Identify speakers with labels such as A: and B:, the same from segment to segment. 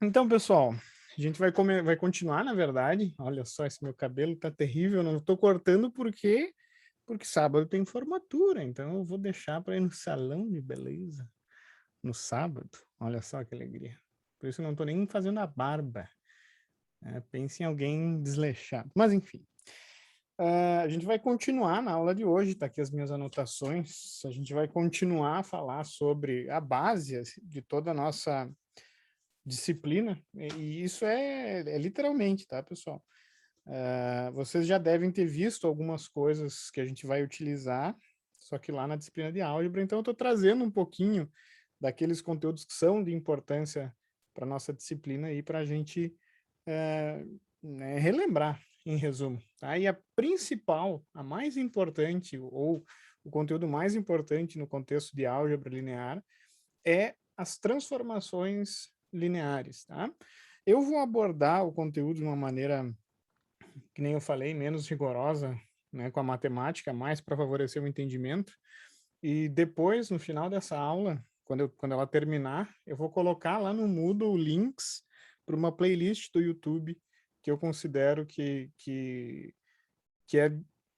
A: Então, pessoal, a gente vai continuar, na verdade. Olha só, esse meu cabelo tá terrível. Não estou cortando porque sábado tem formatura. Então, eu vou deixar para ir no salão de beleza no sábado. Olha só que alegria. Por isso eu não estou nem fazendo a barba. Pense em alguém desleixado. Mas, enfim. A gente vai continuar na aula de hoje. Tá aqui as minhas anotações. A gente vai continuar a falar sobre a base de toda a nossa disciplina, e isso é literalmente, tá, pessoal? Vocês já devem ter visto algumas coisas que a gente vai utilizar, só que lá na disciplina de álgebra, então eu estou trazendo um pouquinho daqueles conteúdos que são de importância para a nossa disciplina aí, para a gente né, relembrar, em resumo. Tá? E a principal, a mais importante, ou o conteúdo mais importante no contexto de álgebra linear, é as transformações lineares, tá? Eu vou abordar o conteúdo de uma maneira, que nem eu falei, menos rigorosa, né, com a matemática, mais para favorecer o entendimento. E depois, no final dessa aula, quando ela terminar, eu vou colocar lá no Moodle links para uma playlist do YouTube que eu considero que é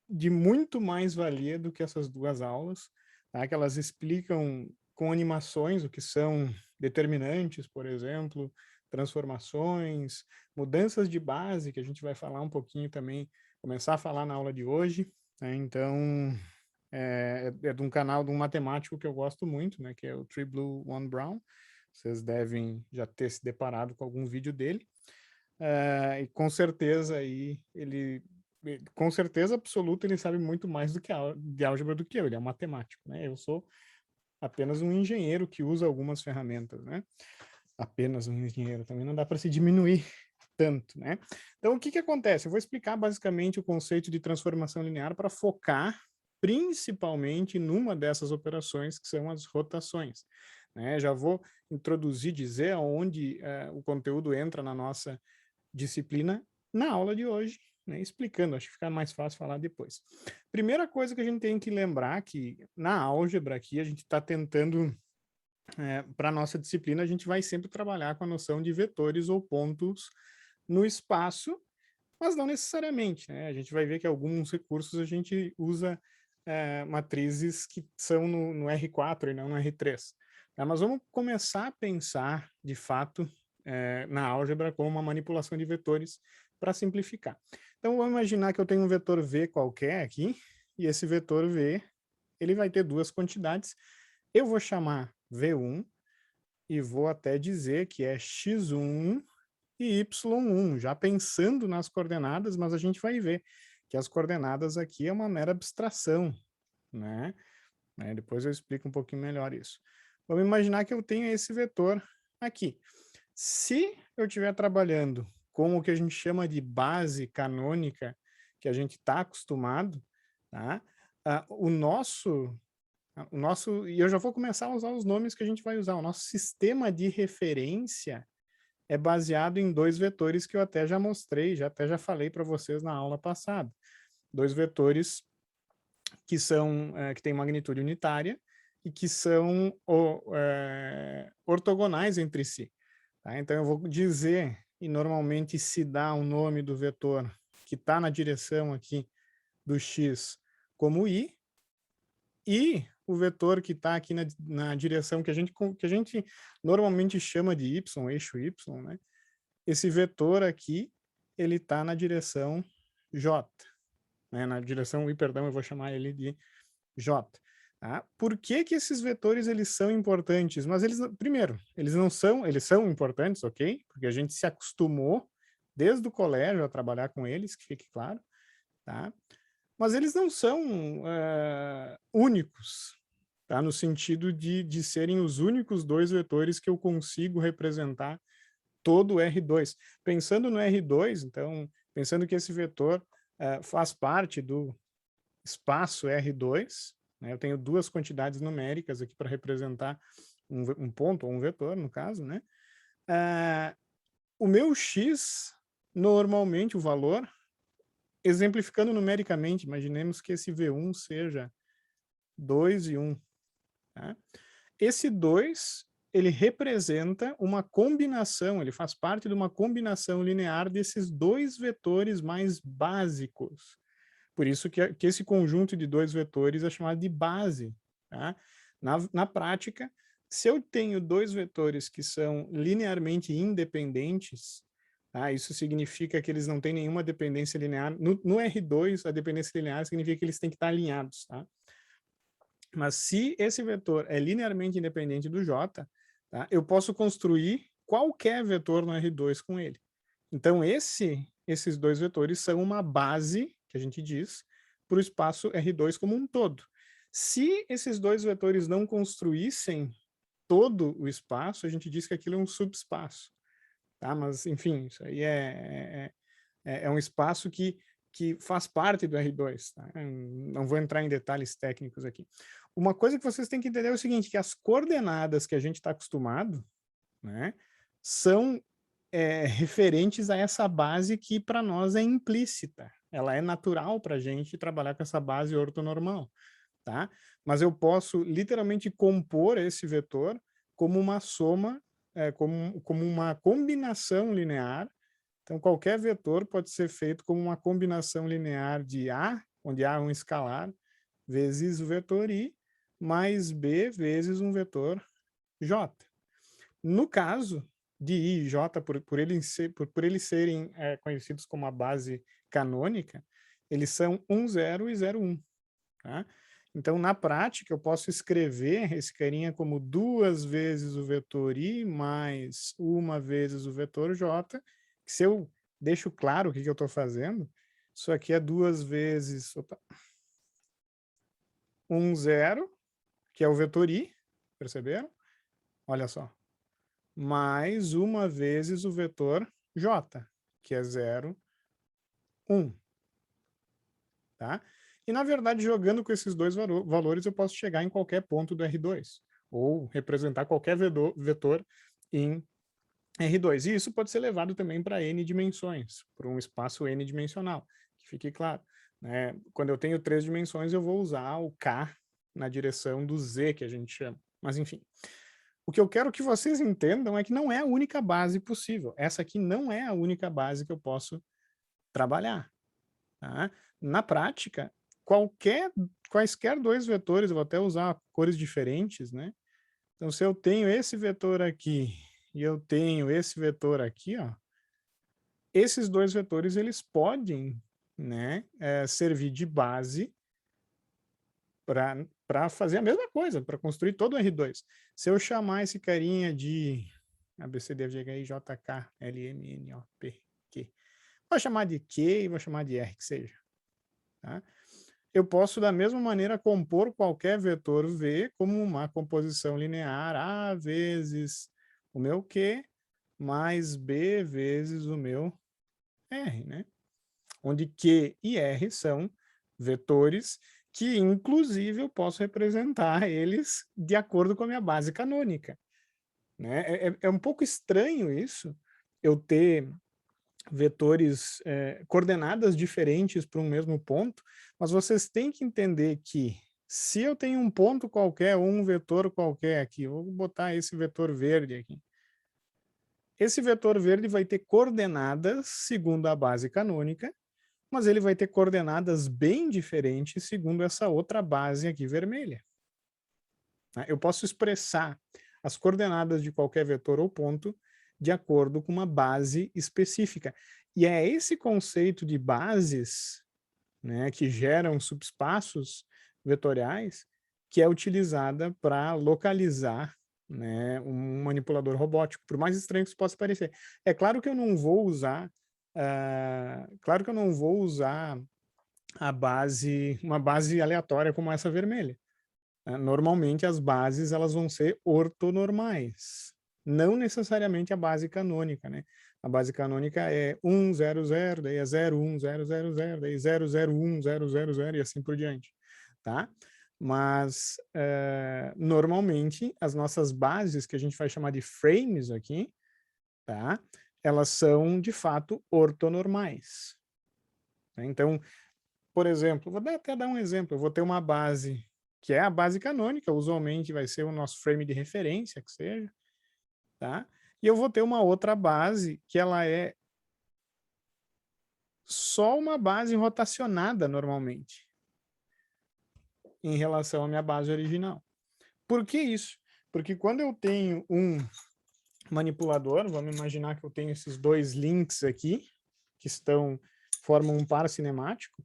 A: de muito mais valia do que essas duas aulas, tá? Que elas explicam com animações o que são determinantes, por exemplo, transformações, mudanças de base, que a gente vai falar um pouquinho também, começar a falar na aula de hoje, né? Então, é de um canal de um matemático que eu gosto muito, né? Que é o Three Blue, One Brown. Vocês devem já ter se deparado com algum vídeo dele. E com certeza aí com certeza absoluta ele sabe muito mais do que de álgebra do que eu, ele é um matemático, né? Eu sou apenas um engenheiro que usa algumas ferramentas, né? Apenas um engenheiro, também não dá para se diminuir tanto, né? Então, o que que acontece? Eu vou explicar basicamente o conceito de transformação linear para focar principalmente numa dessas operações que são as rotações, né? Já vou introduzir, dizer aonde o conteúdo entra na nossa disciplina na aula de hoje, né, explicando, acho que fica mais fácil falar depois. Primeira coisa que a gente tem que lembrar que na álgebra aqui a gente está tentando, para a nossa disciplina, a gente vai sempre trabalhar com a noção de vetores ou pontos no espaço, mas não necessariamente, né? A gente vai ver que alguns recursos a gente usa matrizes que são no R4 e não no R3. Tá? Mas vamos começar a pensar, de fato, na álgebra como uma manipulação de vetores para simplificar. Então, vamos imaginar que eu tenho um vetor V qualquer aqui, e esse vetor V ele vai ter duas quantidades. Eu vou chamar V1 e vou até dizer que é x1 e y1, já pensando nas coordenadas, mas a gente vai ver que as coordenadas aqui é uma mera abstração, né? Depois eu explico um pouquinho melhor isso. Vamos imaginar que eu tenho esse vetor aqui. Se eu estiver trabalhando com o que a gente chama de base canônica, que a gente está acostumado, tá? E eu já vou começar a usar os nomes que a gente vai usar. O nosso sistema de referência é baseado em dois vetores que eu até já mostrei, até já falei para vocês na aula passada. Dois vetores que são que têm magnitude unitária e que são ortogonais entre si. Tá? Então eu vou dizer, e normalmente se dá o nome do vetor que está na direção aqui do x como i, e o vetor que está aqui na direção que a gente normalmente chama de y, eixo y, né? Esse vetor aqui, ele está na direção j, né? Na direção i, perdão, eu vou chamar ele de j. Tá? Por que que esses vetores eles são importantes? Mas eles, primeiro, eles são importantes, ok? Porque a gente se acostumou desde o colégio a trabalhar com eles, que fique claro, tá? Mas eles não são únicos, tá? No sentido de serem os únicos dois vetores que eu consigo representar todo o R2. Pensando no R2, então, pensando que esse vetor faz parte do espaço R2, né? Eu tenho duas quantidades numéricas aqui para representar um ponto, ou um vetor, no caso, né? O meu X, normalmente, o valor, exemplificando numericamente, imaginemos que esse V1 seja 2 e 1. Tá? Esse 2 ele representa uma combinação, ele faz parte de uma combinação linear desses dois vetores mais básicos. Por isso que esse conjunto de dois vetores é chamado de base. Tá? Na prática, se eu tenho dois vetores que são linearmente independentes, tá? Isso significa que eles não têm nenhuma dependência linear. No R2, a dependência linear significa que eles têm que estar alinhados. Tá? Mas se esse vetor é linearmente independente do J, tá? Eu posso construir qualquer vetor no R2 com ele. Então, esses dois vetores são uma base, que a gente diz, para o espaço R2 como um todo. Se esses dois vetores não construíssem todo o espaço, a gente diz que aquilo é um subespaço. Tá? Mas, enfim, isso aí é um espaço que faz parte do R2. Tá? Não vou entrar em detalhes técnicos aqui. Uma coisa que vocês têm que entender é o seguinte, que as coordenadas que a gente está acostumado, né, são referentes a essa base que para nós é implícita. Ela é natural para a gente trabalhar com essa base ortonormal. Tá? Mas eu posso literalmente compor esse vetor como uma soma, como uma combinação linear. Então, qualquer vetor pode ser feito como uma combinação linear de A, onde A é um escalar, vezes o vetor I, mais B vezes um vetor J. No caso de I e J, por eles serem conhecidos como a base canônica, eles são 1, 0 e 0, 1. Tá? Então, na prática, eu posso escrever esse carinha como 2 vezes o vetor I mais 1 vezes o vetor J, que se eu deixo claro o que eu estou fazendo, isso aqui é 2 vezes 1, 0, que é o vetor I, perceberam? Olha só. Mais 1 vezes o vetor J, que é 0, 1. Tá? E, na verdade, jogando com esses dois valores, eu posso chegar em qualquer ponto do R2, ou representar qualquer vetor em R2. E isso pode ser levado também para N dimensões, para um espaço N dimensional, que fique claro. Né? Quando eu tenho 3 dimensões, eu vou usar o K na direção do Z, que a gente chama. Mas, enfim. O que eu quero que vocês entendam é que não é a única base possível. Essa aqui não é a única base que eu posso trabalhar. Tá? Na prática, quaisquer dois vetores, eu vou até usar cores diferentes, né? Então, se eu tenho esse vetor aqui e eu tenho esse vetor aqui, ó, esses dois vetores, eles podem, né, servir de base para fazer a mesma coisa, para construir todo o R2. Se eu chamar esse carinha de ABCDFGHI, JK, LM, NO, P, Q, vou chamar de Q e vou chamar de R, que seja. Tá? Eu posso, da mesma maneira, compor qualquer vetor V como uma composição linear A vezes o meu Q mais B vezes o meu R, né? Onde Q e R são vetores que, inclusive, eu posso representar eles de acordo com a minha base canônica. Né? É um pouco estranho isso, eu ter vetores, coordenadas diferentes para um mesmo ponto, mas vocês têm que entender que se eu tenho um ponto qualquer, ou um vetor qualquer aqui, vou botar esse vetor verde aqui. Esse vetor verde vai ter coordenadas segundo a base canônica, mas ele vai ter coordenadas bem diferentes segundo essa outra base aqui vermelha. Eu posso expressar as coordenadas de qualquer vetor ou ponto de acordo com uma base específica. E é esse conceito de bases, né, que geram subespaços vetoriais que é utilizada para localizar, né, um manipulador robótico, por mais estranho que isso possa parecer. É claro que eu não vou usar, uma base aleatória como essa vermelha. Normalmente as bases elas vão ser ortonormais, não necessariamente a base canônica, né? A base canônica é 1, 0, 0, daí é 0, 1, 0, 0, 0, daí 0, 0, 1, 0, 0, 0 e assim por diante, tá? Mas, normalmente, as nossas bases, que a gente vai chamar de frames aqui, tá? Elas são, de fato, ortonormais. Então, por exemplo, vou até dar um exemplo, eu vou ter uma base que é a base canônica, usualmente vai ser o nosso frame de referência, que seja, tá? E eu vou ter uma outra base que ela é só uma base rotacionada normalmente, em relação à minha base original. Por que isso? Porque quando eu tenho um manipulador, vamos imaginar que eu tenho esses dois links aqui, que formam um par cinemático,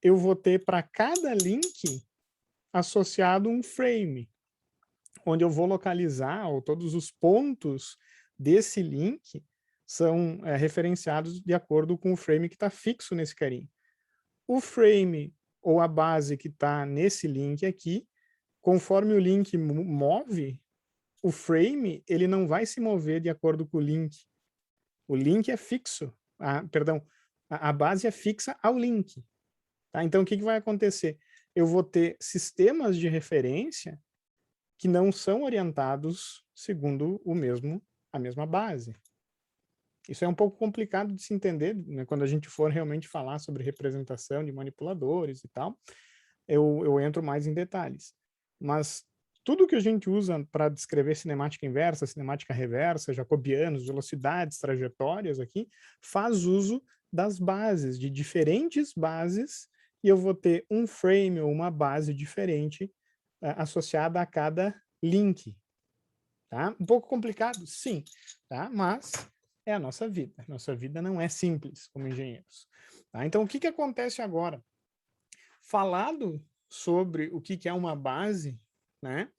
A: eu vou ter para cada link associado um frame, onde eu vou localizar, ou todos os pontos desse link são referenciados de acordo com o frame que está fixo nesse carinha. O frame ou a base que está nesse link aqui, conforme o link move, o frame ele não vai se mover de acordo com o link. O link é fixo, perdão, a base é fixa ao link. Tá? Então, o que vai acontecer? Eu vou ter sistemas de referência que não são orientados segundo a mesma base. Isso é um pouco complicado de se entender, né, quando a gente for realmente falar sobre representação de manipuladores e tal, eu entro mais em detalhes. Mas tudo que a gente usa para descrever cinemática inversa, cinemática reversa, jacobianos, velocidades, trajetórias aqui, faz uso das bases, de diferentes bases, e eu vou ter um frame ou uma base diferente associada a cada link. Tá? Um pouco complicado, sim, tá? Mas é a nossa vida. Nossa vida não é simples como engenheiros. Tá? Então, o que acontece agora? Falado sobre o que é uma base, né?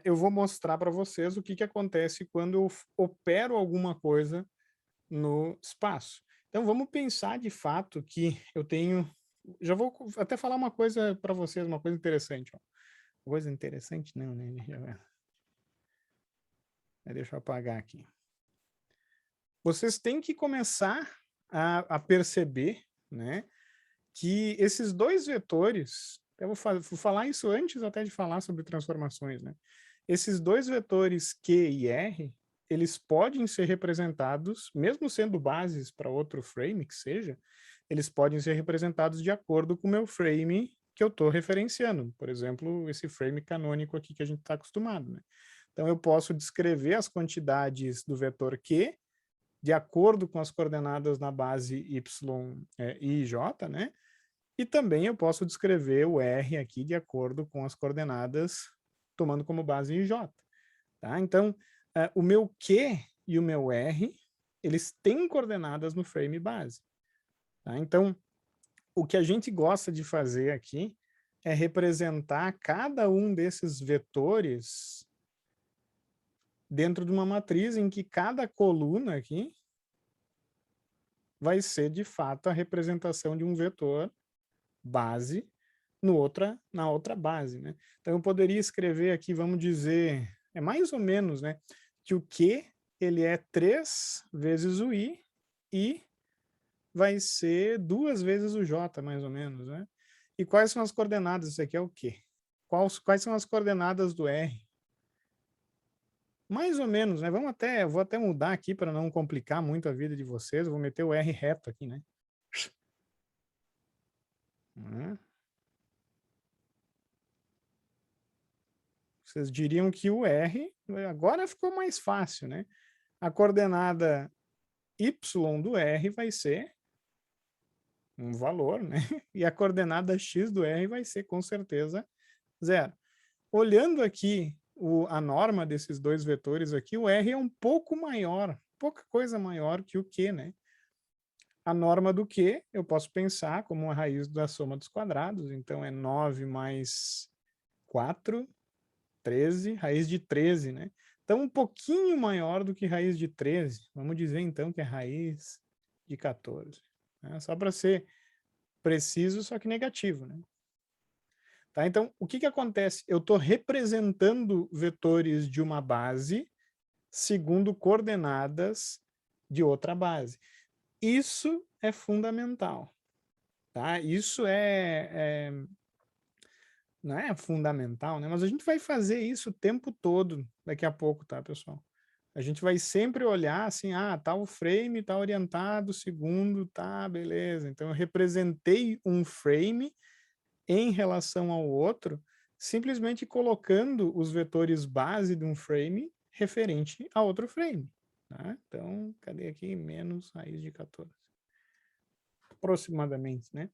A: Eu vou mostrar para vocês o que acontece quando eu opero alguma coisa no espaço. Então, vamos pensar de fato que eu tenho... Já vou até falar uma coisa para vocês, uma coisa interessante. Ó. Coisa interessante não, né? Deixa eu apagar aqui. Vocês têm que começar a perceber, né, que esses dois vetores, eu vou falar isso antes até de falar sobre transformações, né? Esses dois vetores Q e R, eles podem ser representados, mesmo sendo bases para outro frame que seja, eles podem ser representados de acordo com o meu frame que eu estou referenciando. Por exemplo, esse frame canônico aqui que a gente está acostumado, né? Então, eu posso descrever as quantidades do vetor Q de acordo com as coordenadas na base y, i e j, né? E também eu posso descrever o r aqui de acordo com as coordenadas tomando como base i e j. Tá? Então, o meu q e o meu r, eles têm coordenadas no frame base. Tá? Então, o que a gente gosta de fazer aqui é representar cada um desses vetores dentro de uma matriz em que cada coluna aqui vai ser, de fato, a representação de um vetor base na outra base, né? Então, eu poderia escrever aqui, vamos dizer, é mais ou menos, né, que o Q, ele é 3 vezes o I vai ser 2 vezes o J, mais ou menos, né? E quais são as coordenadas? Isso aqui é o Q. Quais são as coordenadas do R? Mais ou menos, né? Eu vou até mudar aqui para não complicar muito a vida de vocês. Eu vou meter o R reto aqui, né? Vocês diriam que o R agora ficou mais fácil, né? A coordenada y do R vai ser um valor, né? E a coordenada x do R vai ser, com certeza, 0. Olhando aqui a norma desses dois vetores aqui, o R é um pouco maior, pouca coisa maior que o Q, né? A norma do Q eu posso pensar como a raiz da soma dos quadrados, então é 9 mais 4, 13, raiz de 13, né? Então, um pouquinho maior do que raiz de 13. Vamos dizer, então, que é raiz de 14. Né? Só para ser preciso, só que negativo, né? Tá? Então, o que acontece? Eu estou representando vetores de uma base segundo coordenadas de outra base. Isso é fundamental. Tá? Isso não é fundamental, né? Mas a gente vai fazer isso o tempo todo daqui a pouco, tá, pessoal? A gente vai sempre olhar assim, tá o frame, tá orientado, segundo, tá, beleza. Então, eu representei um frame em relação ao outro, simplesmente colocando os vetores base de um frame referente a outro frame. Tá? Então, cadê aqui? Menos raiz de 14. Aproximadamente, né?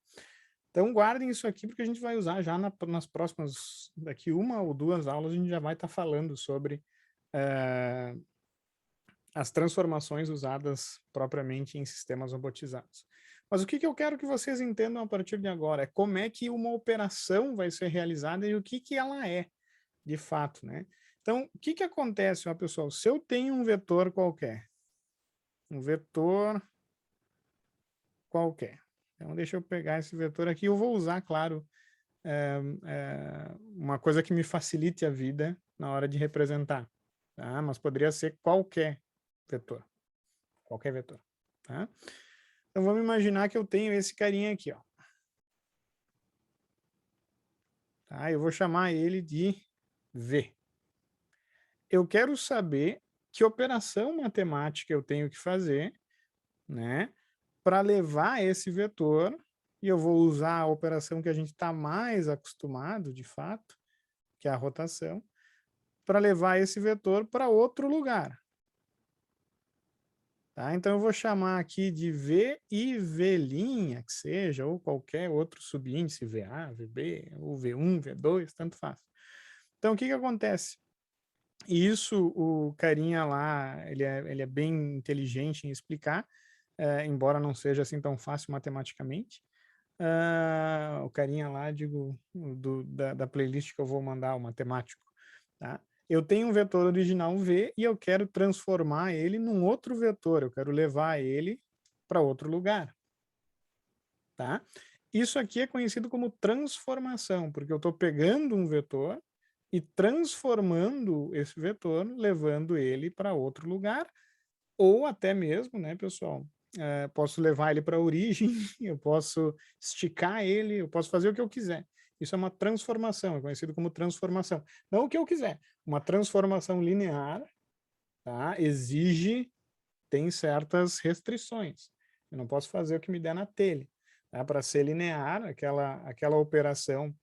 A: Então, guardem isso aqui, porque a gente vai usar já nas próximas, daqui 1 ou 2 aulas, a gente já vai estar falando sobre as transformações usadas propriamente em sistemas robotizados. Mas o que eu quero que vocês entendam a partir de agora é como é que uma operação vai ser realizada e o que ela é, de fato, né? Então, o que acontece, ó, pessoal? Se eu tenho um vetor qualquer, então deixa eu pegar esse vetor aqui, eu vou usar, claro, uma coisa que me facilite a vida na hora de representar, tá? Mas poderia ser vetor, qualquer vetor, tá? Então vamos imaginar que eu tenho esse carinha aqui, ó. Tá? Eu vou chamar ele de V. Eu quero saber que operação matemática eu tenho que fazer, né, para levar esse vetor, e eu vou usar a operação que a gente está mais acostumado, de fato, que é a rotação, para levar esse vetor para outro lugar. Tá? Então, eu vou chamar aqui de V e V', que seja, ou qualquer outro subíndice, VA, VB, ou V1, V2, tanto faz. Então, o que acontece? Isso, o carinha lá, ele é bem inteligente em explicar, embora não seja assim tão fácil matematicamente. O carinha lá, digo, da playlist que eu vou mandar, o matemático, tá? Eu tenho um vetor original V e eu quero transformar ele num outro vetor, eu quero levar ele para outro lugar, tá? Isso aqui é conhecido como transformação, porque eu estou pegando um vetor e transformando esse vetor, levando ele para outro lugar, ou até mesmo, né, pessoal, posso levar ele para a origem, eu posso esticar ele, eu posso fazer o que eu quiser. Isso é uma transformação, é conhecido como transformação. Não o que eu quiser, uma transformação linear, tá, tem certas restrições. Eu não posso fazer o que me der na telha. Tá? Para ser linear, aquela operação,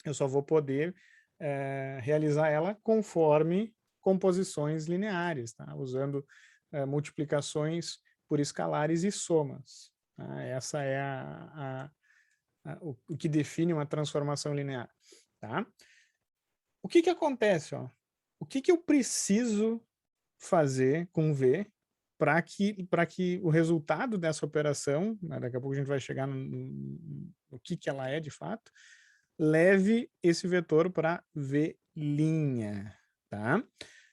A: eu só vou poder realizar ela conforme composições lineares, tá? Usando multiplicações por escalares e somas. Tá? Essa é o que define uma transformação linear. Tá? O que acontece? Ó? O que eu preciso fazer com V para que o resultado dessa operação, né, daqui a pouco a gente vai chegar no que ela é de fato, leve esse vetor para V', tá?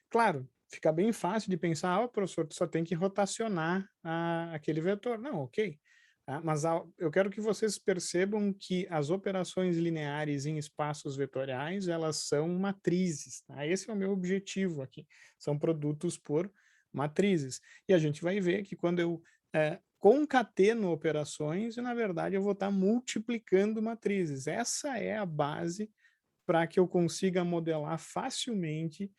A: Claro, fica bem fácil de pensar, professor, tu só tem que rotacionar aquele vetor. Não, ok. Tá? Mas eu quero que vocês percebam que as operações lineares em espaços vetoriais, elas são matrizes. Tá? Esse é o meu objetivo aqui. São produtos por matrizes. E a gente vai ver que quando eu concateno operações, na verdade eu vou estar multiplicando matrizes. Essa é a base para que eu consiga modelar facilmente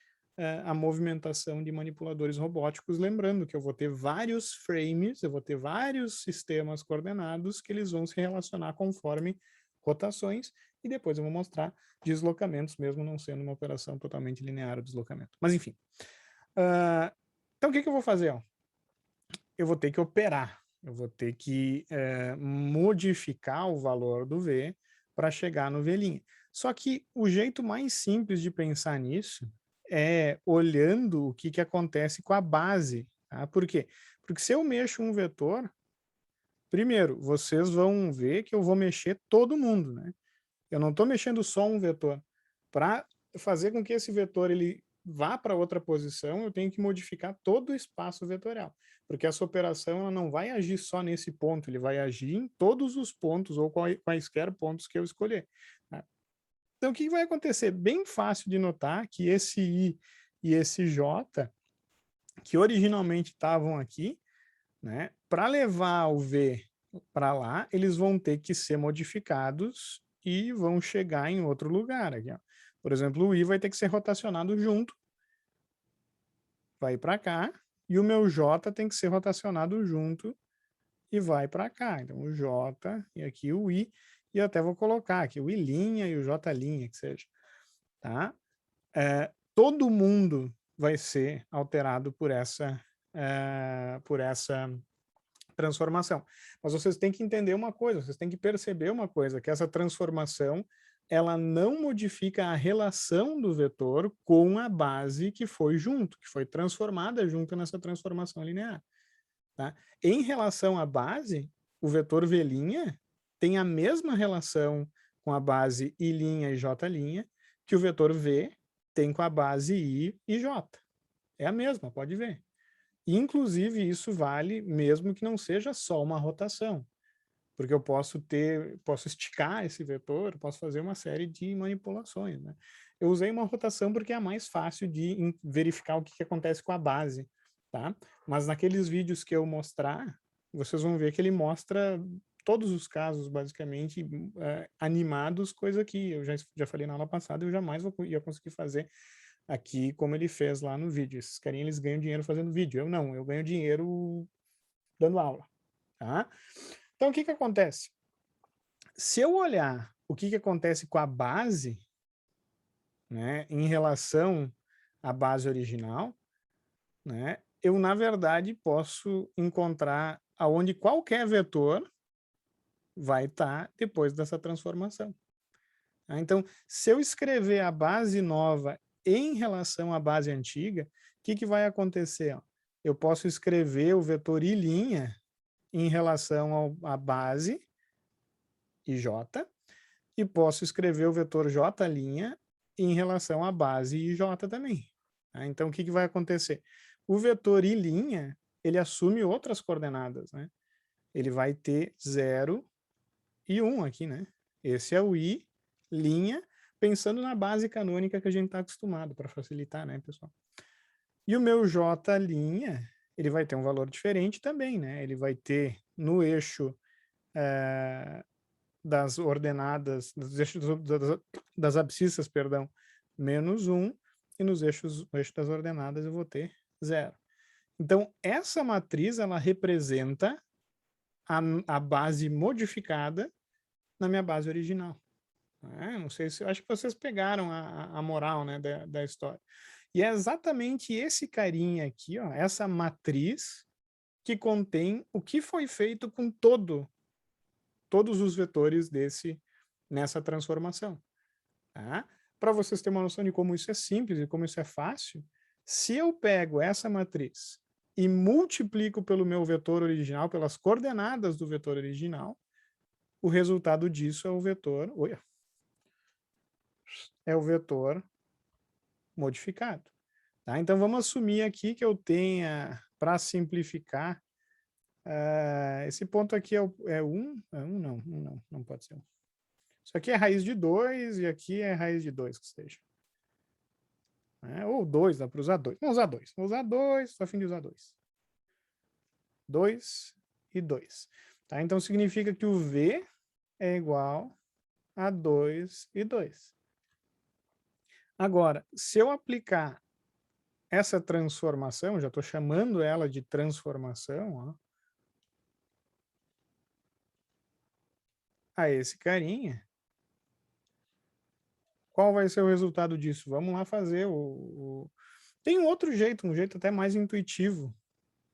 A: a movimentação de manipuladores robóticos, lembrando que eu vou ter vários frames, eu vou ter vários sistemas coordenados que eles vão se relacionar conforme rotações, e depois eu vou mostrar deslocamentos, mesmo não sendo uma operação totalmente linear o deslocamento. Mas enfim. Então o que eu vou fazer? Ó? Eu vou ter que operar, eu vou ter que modificar o valor do V para chegar no V'. Só que o jeito mais simples de pensar nisso é olhando o que acontece com a base. Tá? Por quê? Porque se eu mexo um vetor, primeiro, vocês vão ver que eu vou mexer todo mundo. Né? Eu não estou mexendo só um vetor. Para fazer com que esse vetor ele vá para outra posição, eu tenho que modificar todo o espaço vetorial, porque essa operação ela não vai agir só nesse ponto, ele vai agir em todos os pontos ou quaisquer pontos que eu escolher. Tá? Então, o que vai acontecer? Bem fácil de notar que esse I e esse J, que originalmente estavam aqui, né, para levar o V para lá, eles vão ter que ser modificados e vão chegar em outro lugar. Aqui, ó. Por exemplo, o I vai ter que ser rotacionado junto, vai para cá, e o meu J tem que ser rotacionado junto e vai para cá. Então, o J e aqui o I, e eu até vou colocar aqui o I' e o J', que seja. Tá? Todo mundo vai ser alterado por essa transformação. Mas vocês têm que entender uma coisa, vocês têm que perceber uma coisa, que essa transformação, ela não modifica a relação do vetor com a base que foi junto, que foi transformada junto nessa transformação linear. Tá? Em relação à base, o vetor V' tem a mesma relação com a base I' e J' que o vetor V tem com a base I e J. É a mesma, pode ver. Inclusive, isso vale mesmo que não seja só uma rotação, porque eu posso esticar esse vetor, posso fazer uma série de manipulações, né? Eu usei uma rotação porque é a mais fácil de verificar o que acontece com a base, tá? Mas naqueles vídeos que eu mostrar, vocês vão ver que ele mostra todos os casos, basicamente, animados, coisa que eu já falei na aula passada, eu jamais ia conseguir fazer aqui como ele fez lá no vídeo. Esses carinhas, eles ganham dinheiro fazendo vídeo. Eu não, eu ganho dinheiro dando aula, tá? Então, o que acontece? Se eu olhar o que acontece com a base, né, em relação à base original, né, eu, na verdade, posso encontrar aonde qualquer vetor vai estar depois dessa transformação. Tá? Então, se eu escrever a base nova em relação à base antiga, o que vai acontecer? Ó? Eu posso escrever o vetor I' em relação à base IJ, e posso escrever o vetor J' em relação à base IJ também. Tá? Então, o que vai acontecer? O vetor I', ele assume outras coordenadas, né? Ele vai ter 0 e 1 aqui, né? Esse é o I', pensando na base canônica que a gente está acostumado, para facilitar, né, pessoal? E o meu J', ele vai ter um valor diferente também, né? Ele vai ter no eixo das ordenadas, das abscissas, perdão, menos 1, e no eixo das ordenadas eu vou ter 0. Então, essa matriz, ela representa a base modificada na minha base original. Não sei se, acho que vocês pegaram a moral, né, da história. E é exatamente esse carinha aqui, ó, essa matriz, que contém o que foi feito com todos os vetores nessa transformação. Tá? Para vocês terem uma noção de como isso é simples e como isso é fácil, se eu pego essa matriz e multiplico pelo meu vetor original, pelas coordenadas do vetor original, o resultado disso é o vetor modificado. Tá? Então, vamos assumir aqui que eu tenha, para simplificar, esse ponto aqui é 1, não pode ser 1. Isso aqui é raiz de 2 e aqui é raiz de 2, que seja. Ou 2, dá para usar 2. Vamos usar 2. Vou usar 2, estou a fim de usar 2. 2 e 2. Tá? Então, significa que o V é igual a 2 e 2. Agora, se eu aplicar essa transformação, já estou chamando ela de transformação, ó, a esse carinha, qual vai ser o resultado disso? Vamos lá fazer Tem um outro jeito, um jeito até mais intuitivo,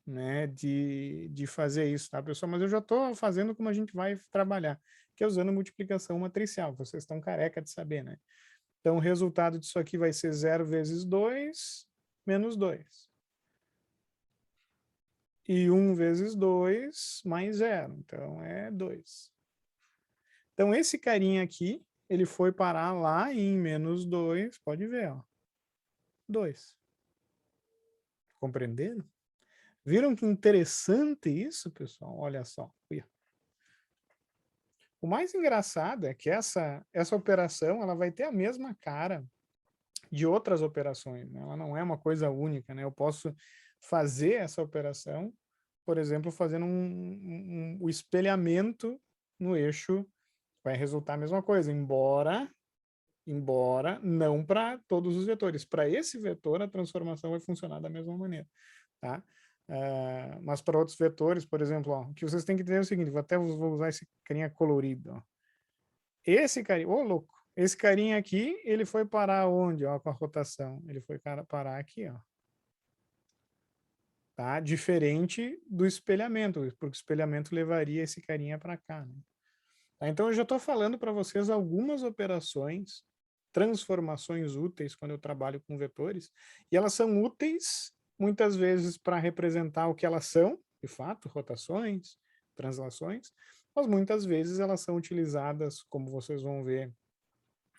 A: né, de fazer isso, tá, pessoal? Mas eu já estou fazendo como a gente vai trabalhar, que é usando multiplicação matricial, vocês estão careca de saber, né? Então, o resultado disso aqui vai ser 0 vezes 2, menos 2. E 1 vezes 2, mais 0. Então, é 2. Então, esse carinha aqui, ele foi parar lá em menos 2, pode ver, ó, 2. Compreenderam? Viram que interessante isso, pessoal? Olha só. O mais engraçado é que essa operação, ela vai ter a mesma cara de outras operações, né? Ela não é uma coisa única, né? Eu posso fazer essa operação, por exemplo, fazendo o espelhamento no eixo, vai resultar a mesma coisa, embora não para todos os vetores. Para esse vetor, a transformação vai funcionar da mesma maneira, tá? Mas para outros vetores, por exemplo, ó, o que vocês têm que entender é o seguinte, vou usar esse carinha colorido, ó. Esse carinha, louco, esse carinha aqui, ele foi parar onde, ó, com a rotação? Ele foi parar aqui, ó. tá? Diferente do espelhamento, porque o espelhamento levaria esse carinha para cá, né? Tá? Então eu já estou falando para vocês algumas operações, transformações úteis quando eu trabalho com vetores, e elas são úteis muitas vezes para representar o que elas são, de fato, rotações, translações, mas muitas vezes elas são utilizadas, como vocês vão ver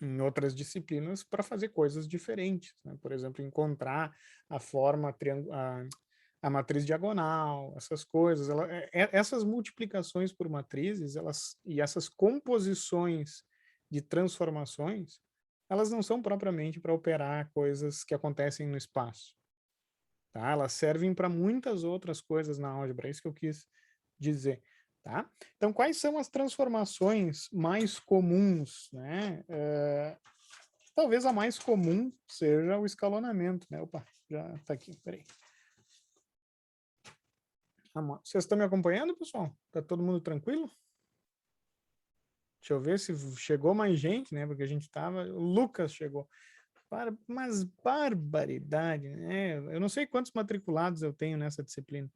A: em outras disciplinas, para fazer coisas diferentes, né? Por exemplo, encontrar a forma a matriz diagonal, essas coisas, essas multiplicações por matrizes, e essas composições de transformações, elas não são propriamente para operar coisas que acontecem no espaço, tá? Elas servem para muitas outras coisas na álgebra, é isso que eu quis dizer, tá? Então, quais são as transformações mais comuns, né? Talvez a mais comum seja o escalonamento, né? Opa, já está aqui, peraí. Vocês estão me acompanhando, pessoal? Tá todo mundo tranquilo? Deixa eu ver se chegou mais gente, né? Porque a gente tava... O Lucas chegou. Mas barbaridade, né? Eu não sei quantos matriculados eu tenho nessa disciplina,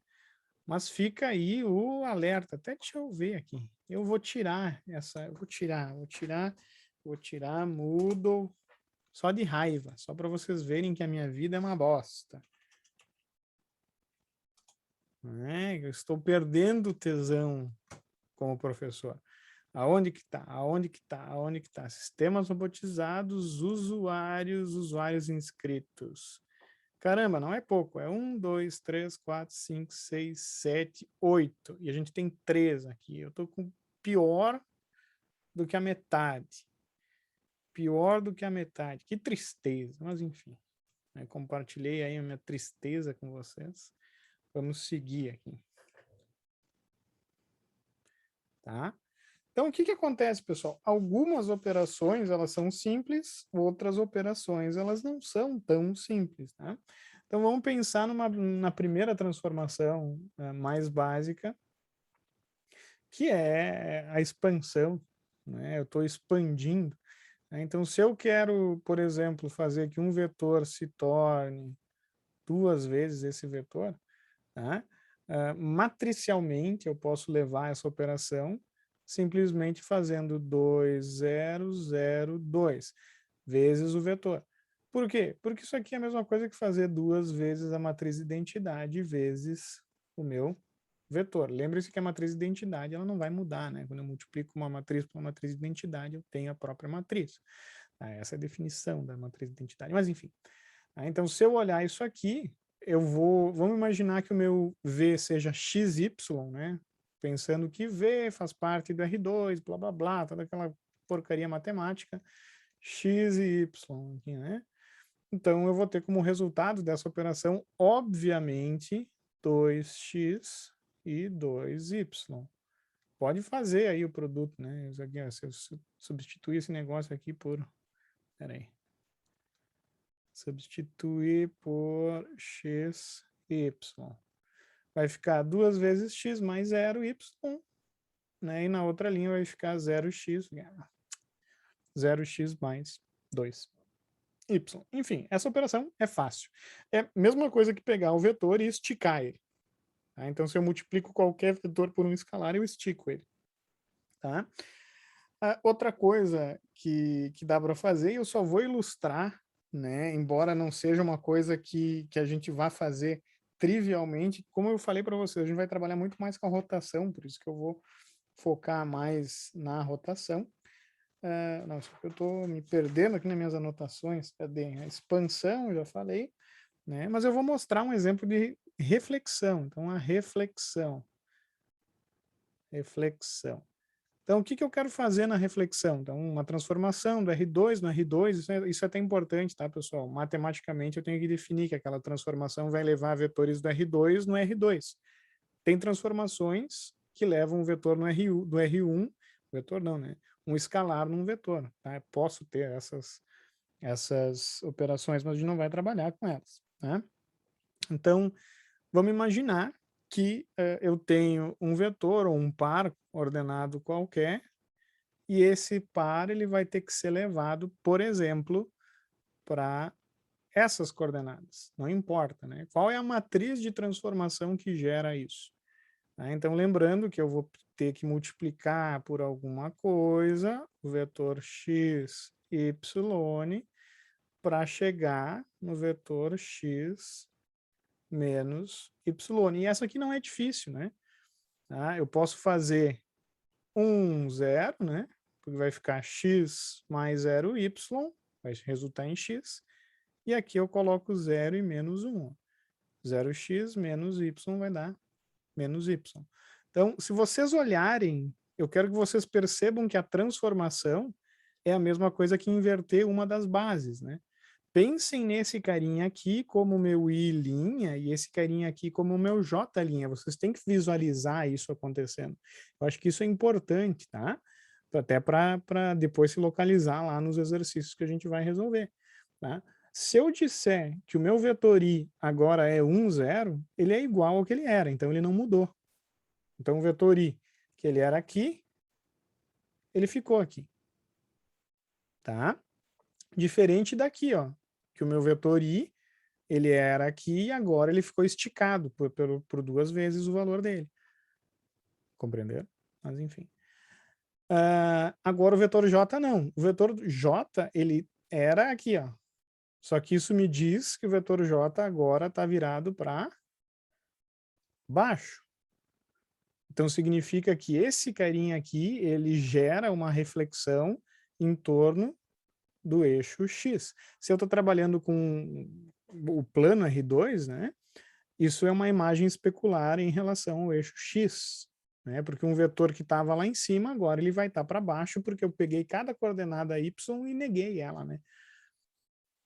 A: mas fica aí o alerta. Até deixa eu ver aqui. Eu vou tirar essa... Vou tirar Moodle só de raiva, só para vocês verem que a minha vida é uma bosta. Eu estou perdendo o tesão como professor. Aonde que está? Aonde que está? Aonde que está? Sistemas robotizados, usuários inscritos. Caramba, não é pouco. É 1, 2, 3, 4, 5, 6, 7, 8. E a gente tem 3 aqui. Eu estou com pior do que a metade. Pior do que a metade. Que tristeza, mas enfim. Compartilhei aí a minha tristeza com vocês. Vamos seguir aqui. Tá? Então, o que acontece, pessoal? Algumas operações, elas são simples, outras operações, elas não são tão simples, tá? Então, vamos pensar na primeira transformação mais básica, que é a expansão, né? Eu estou expandindo, né? Então, se eu quero, por exemplo, fazer que um vetor se torne 2 vezes esse vetor, tá? Matricialmente, eu posso levar essa operação simplesmente fazendo 2, 0, 0, 2 vezes o vetor. Por quê? Porque isso aqui é a mesma coisa que fazer 2 vezes a matriz identidade vezes o meu vetor. Lembre-se que a matriz identidade ela não vai mudar, né? Quando eu multiplico uma matriz por uma matriz identidade, eu tenho a própria matriz. Essa é a definição da matriz identidade. Mas enfim. Então, se eu olhar isso aqui, vamos imaginar que o meu V seja XY, né? Pensando que V faz parte do R2, blá, blá, blá, toda aquela porcaria matemática, X e Y aqui, né? Então, eu vou ter como resultado dessa operação, obviamente, 2x e 2y. Pode fazer aí o produto, né? Isso aqui, ó, se eu substituir esse negócio aqui por... Peraí. Substituir por x, y. Vai ficar 2 vezes x mais 0, y, né? E na outra linha vai ficar 0x, 0x mais 2, y. Enfim, essa operação é fácil. É a mesma coisa que pegar o vetor e esticar ele. Tá? Então, se eu multiplico qualquer vetor por um escalar, eu estico ele. Tá? Outra coisa que dá para fazer, eu só vou ilustrar, né, embora não seja uma coisa que a gente vá fazer trivialmente, como eu falei para vocês, a gente vai trabalhar muito mais com a rotação, por isso que eu vou focar mais na rotação. Nossa, eu estou me perdendo aqui nas minhas anotações, cadê? A expansão, eu já falei, né, mas eu vou mostrar um exemplo de reflexão, então a reflexão. Então, o que eu quero fazer na reflexão? Então, uma transformação do R2 no R2, isso é até importante, tá, pessoal? Matematicamente, eu tenho que definir que aquela transformação vai levar vetores do R2 no R2. Tem transformações que levam um vetor no R1, do R1, vetor não, né? Um escalar num vetor, tá? Eu posso ter essas operações, mas a gente não vai trabalhar com elas, né? Então, vamos imaginar que eu tenho um vetor ou um par ordenado qualquer, e esse par ele vai ter que ser levado, por exemplo, para essas coordenadas, não importa, né? Qual é a matriz de transformação que gera isso? Tá? Então, lembrando que eu vou ter que multiplicar por alguma coisa o vetor x, y, para chegar no vetor x menos y. E essa aqui não é difícil, né? Tá? Eu posso fazer 0, né? Porque vai ficar x mais 0y, vai resultar em x. E aqui eu coloco 0 e menos 1. 0x menos y vai dar menos y. Então, se vocês olharem, eu quero que vocês percebam que a transformação é a mesma coisa que inverter uma das bases, né? Pensem nesse carinha aqui como meu I' e esse carinha aqui como meu J'. Vocês têm que visualizar isso acontecendo. Eu acho que isso é importante, tá? Até para depois se localizar lá nos exercícios que a gente vai resolver, tá? Se eu disser que o meu vetor I agora é 1, 0, ele é igual ao que ele era, então ele não mudou. Então o vetor I, que ele era aqui, ele ficou aqui, tá? Diferente daqui, ó, que o meu vetor I, ele era aqui e agora ele ficou esticado por 2 vezes o valor dele. Compreenderam? Mas enfim. Agora o vetor J não. O vetor J, ele era aqui, ó. Só que isso me diz que o vetor J agora está virado para baixo. Então significa que esse carinha aqui, ele gera uma reflexão em torno do eixo X. Se eu estou trabalhando com o plano R2, né, isso é uma imagem especular em relação ao eixo X, né, porque um vetor que estava lá em cima, agora ele vai estar para baixo, porque eu peguei cada coordenada Y e neguei ela, né.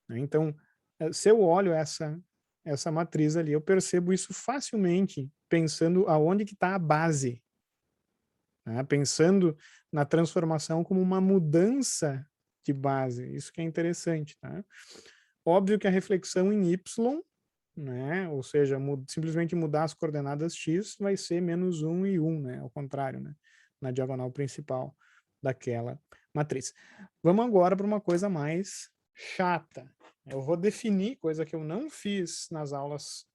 A: Então, se eu olho essa matriz ali, eu percebo isso facilmente, pensando aonde que está a base, né, pensando na transformação como uma mudança de base, isso que é interessante, tá? Óbvio que a reflexão em y, né, ou seja, simplesmente mudar as coordenadas x vai ser menos 1 e 1, né, ao contrário, né, na diagonal principal daquela matriz. Vamos agora para uma coisa mais chata. Eu vou definir, coisa que eu não fiz nas aulas,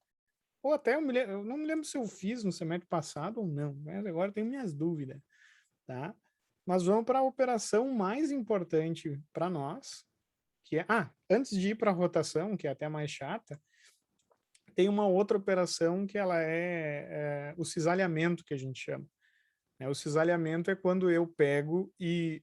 A: ou até eu não me lembro se eu fiz no semestre passado ou não, mas agora eu tenho minhas dúvidas, tá? Mas vamos para a operação mais importante para nós, que é, antes de ir para a rotação, que é até mais chata, tem uma outra operação que ela é o cisalhamento, que a gente chama. O cisalhamento é quando eu pego e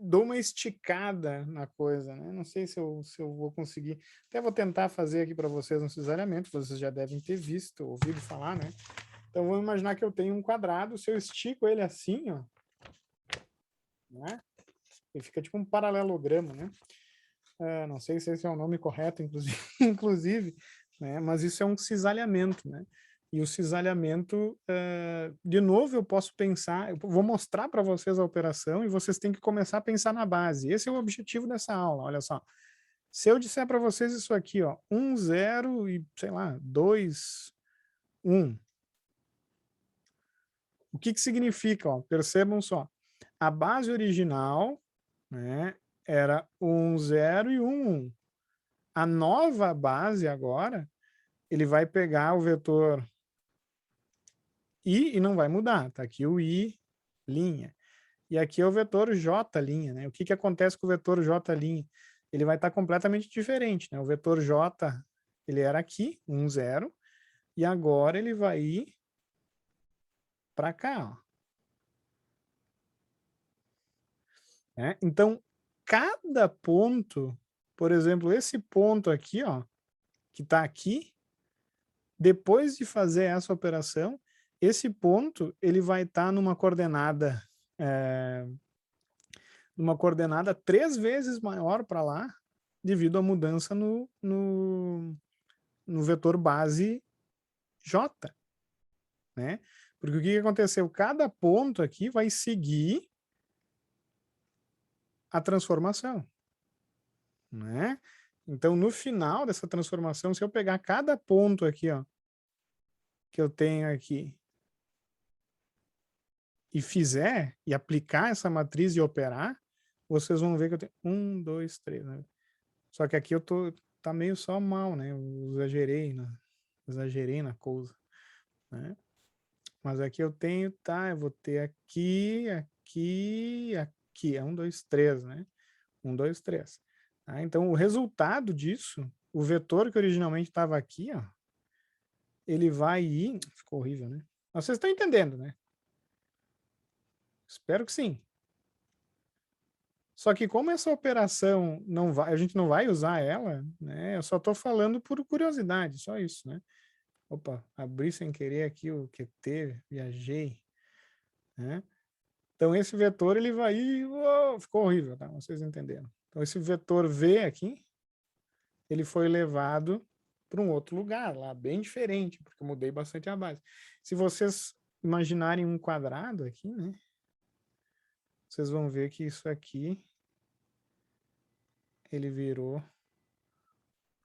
A: dou uma esticada na coisa, né? Não sei se eu vou conseguir. Até vou tentar fazer aqui para vocês um cisalhamento, vocês já devem ter visto, ouvido falar, né? Então vamos imaginar que eu tenho um quadrado, se eu estico ele assim, ó, né? Ele fica tipo um paralelogramo, né? Não sei se esse é o nome correto, inclusive, inclusive, né? Mas isso é um cisalhamento, né? E o cisalhamento, de novo, eu posso pensar, eu vou mostrar para vocês a operação e vocês têm que começar a pensar na base. Esse é o objetivo dessa aula, olha só. Se eu disser para vocês isso aqui, ó, 1, 0 e, sei lá, 2, 1. O que que significa? Ó? Percebam só. A base original, né, era 1, 0 e 1, 1. A nova base agora, ele vai pegar o vetor I e não vai mudar. Tá aqui o I'. E aqui é o vetor J', né? O que que acontece com o vetor J'? Ele vai estar completamente diferente, né? O vetor J, ele era aqui, 1, 0, e agora ele vai ir para cá, ó. Então, cada ponto, por exemplo, esse ponto aqui, ó, que está aqui, depois de fazer essa operação, esse ponto ele vai estar numa coordenada 3 vezes maior para lá, devido à mudança no vetor base J, né? Porque o que aconteceu? Cada ponto aqui vai seguir a transformação, né? Então, no final dessa transformação, se eu pegar cada ponto aqui, ó, que eu tenho aqui, e fizer, e aplicar essa matriz e operar, vocês vão ver que eu tenho 1, 2, 3, né? Só que aqui tá meio só mal, né? Eu exagerei na coisa, né? Mas aqui eu tenho, tá? Eu vou ter aqui, aqui, aqui. É 1, 2, 3, né? 1, 2, 3. Tá? Então, o resultado disso, o vetor que originalmente estava aqui, ó, ele vai ir... Ficou horrível, né? Mas vocês estão entendendo, né? Espero que sim. Só que como essa operação não vai, a gente não vai usar ela, né? Eu só estou falando por curiosidade, só isso, né? Opa, abri sem querer aqui o QT, viajei, né? Então esse vetor ele vai ir, ficou horrível, tá? Vocês entenderam. Então esse vetor V aqui, ele foi levado para um outro lugar, lá bem diferente, porque eu mudei bastante a base. Se vocês imaginarem um quadrado aqui, né? Vocês vão ver que isso aqui ele virou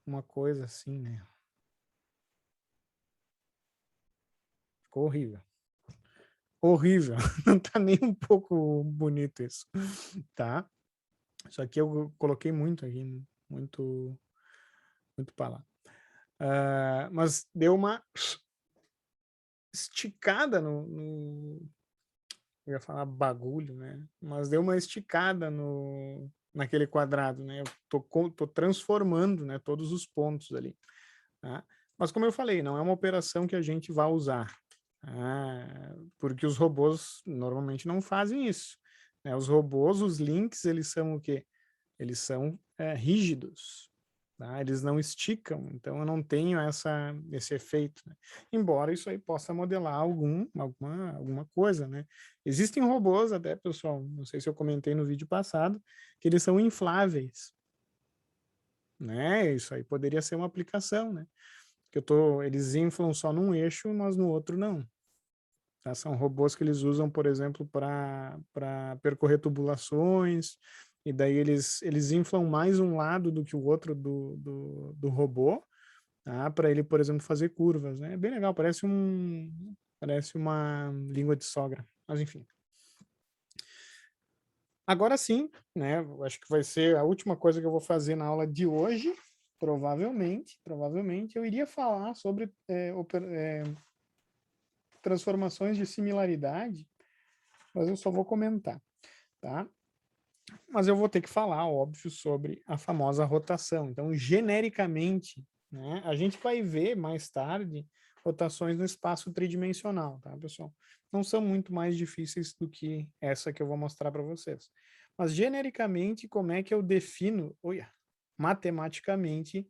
A: uma coisa assim, né? Ficou horrível. Horrível. Não tá nem um pouco bonito isso, tá? Isso aqui eu coloquei muito aqui, muito para lá. Mas deu uma esticada eu ia falar bagulho, né? Mas deu uma esticada naquele quadrado, né? Eu tô transformando, né, todos os pontos ali, tá? Mas como eu falei, não é uma operação que a gente vai usar, porque os robôs normalmente não fazem isso, né? Os robôs, os links, eles são o quê? Eles são rígidos, tá? Eles não esticam, então eu não tenho esse efeito, né? Embora isso aí possa modelar alguma coisa, né? Existem robôs até, pessoal, não sei se eu comentei no vídeo passado, que eles são infláveis, né? Isso aí poderia ser uma aplicação, né? Que eles inflam só num eixo, mas no outro não. Tá? São robôs que eles usam, por exemplo, para percorrer tubulações, e daí eles inflam mais um lado do que o outro do robô, tá? Para ele, por exemplo, fazer curvas, né? É bem legal, parece uma língua de sogra, mas enfim. Agora sim, né? Acho que vai ser a última coisa que eu vou fazer na aula de hoje, provavelmente eu iria falar sobre transformações de similaridade, mas eu só vou comentar, tá? Mas eu vou ter que falar, óbvio, sobre a famosa rotação. Então, genericamente, né, a gente vai ver mais tarde rotações no espaço tridimensional, tá, pessoal? Não são muito mais difíceis do que essa que eu vou mostrar para vocês. Mas, genericamente, como é que eu defino, matematicamente,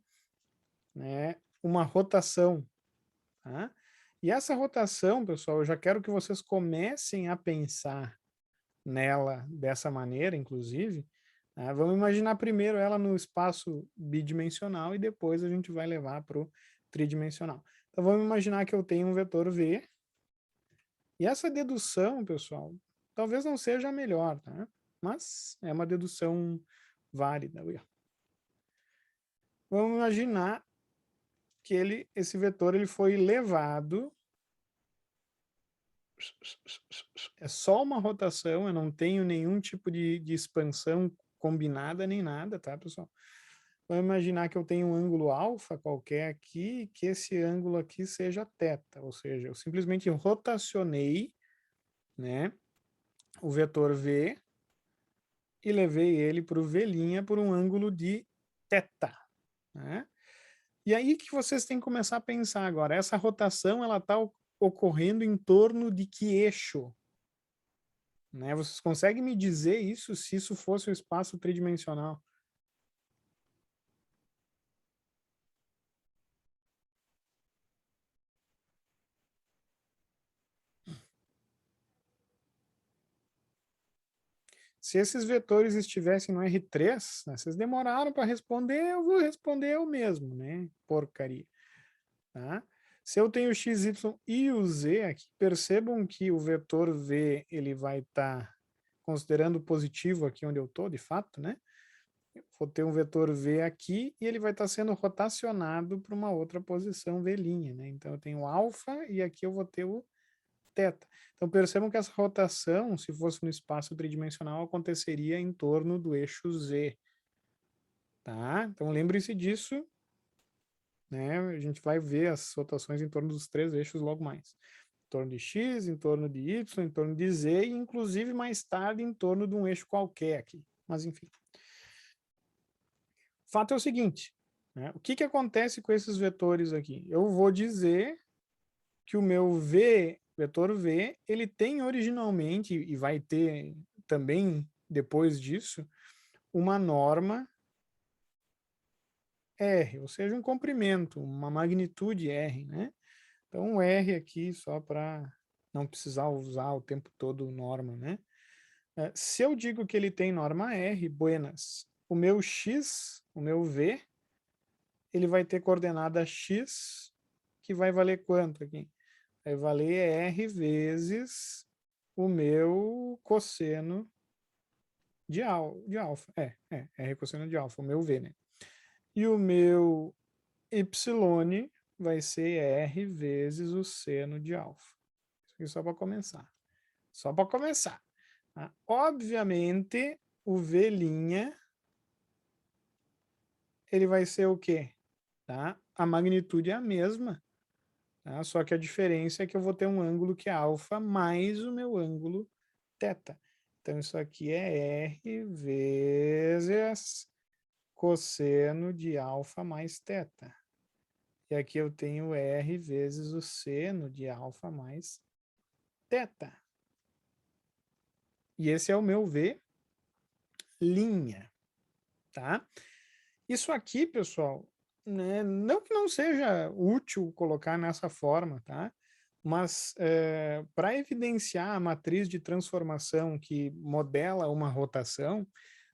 A: né, uma rotação, tá? E essa rotação, pessoal, eu já quero que vocês comecem a pensar nela dessa maneira, inclusive, né? Vamos imaginar primeiro ela no espaço bidimensional e depois a gente vai levar para o tridimensional. Então vamos imaginar que eu tenho um vetor V, e essa dedução, pessoal, talvez não seja a melhor, tá? Mas é uma dedução válida. Vamos imaginar que esse vetor ele foi levado, é só uma rotação, eu não tenho nenhum tipo de expansão combinada nem nada, tá, pessoal? Vamos imaginar que eu tenho um ângulo alfa qualquer aqui, que esse ângulo aqui seja θ, ou seja, eu simplesmente rotacionei, né, o vetor V e levei ele para o V' por um ângulo de θ, né? E aí que vocês têm que começar a pensar agora, essa rotação ela está ocorrendo em torno de que eixo? Né? Vocês conseguem me dizer isso se isso fosse o espaço tridimensional? Se esses vetores estivessem no R3, né, vocês demoraram para responder, eu vou responder eu mesmo, né? Porcaria. Tá? Se eu tenho o x, y e o z aqui, percebam que o vetor v ele vai estar considerando positivo aqui onde eu estou, de fato, né? Vou ter um vetor v aqui e ele vai estar sendo rotacionado para uma outra posição v', né? Então eu tenho alfa e aqui eu vou ter o θ. Então percebam que essa rotação, se fosse no espaço tridimensional, aconteceria em torno do eixo z. tá? Então, lembre-se disso, né? A gente vai ver as rotações em torno dos 3 eixos logo mais. Em torno de x, em torno de y, em torno de z, e inclusive mais tarde em torno de um eixo qualquer aqui. Mas, enfim. O fato é o seguinte, né? O que acontece com esses vetores aqui? Eu vou dizer que o meu v, vetor v, ele tem originalmente, e vai ter também depois disso, uma norma R, ou seja, um comprimento, uma magnitude R, né? Então, um R aqui só para não precisar usar o tempo todo norma, né? Se eu digo que ele tem norma R, buenas, o meu X, o meu V, ele vai ter coordenada X, que vai valer quanto aqui? Vai valer R vezes o meu cosseno de alfa. R cosseno de alfa, o meu V, né? E o meu Y vai ser R vezes o seno de alfa. Isso aqui só para começar. Só para começar. Tá? Obviamente, o V', ele vai ser o quê? Tá? A magnitude é a mesma, tá? Só que a diferença é que eu vou ter um ângulo que é alfa mais o meu ângulo θ. Então, isso aqui é R vezes cosseno de alfa mais θ. E aqui eu tenho R vezes o seno de alfa mais θ. E esse é o meu V', tá? Isso aqui, pessoal, né, não que não seja útil colocar nessa forma, tá? Mas para evidenciar a matriz de transformação que modela uma rotação,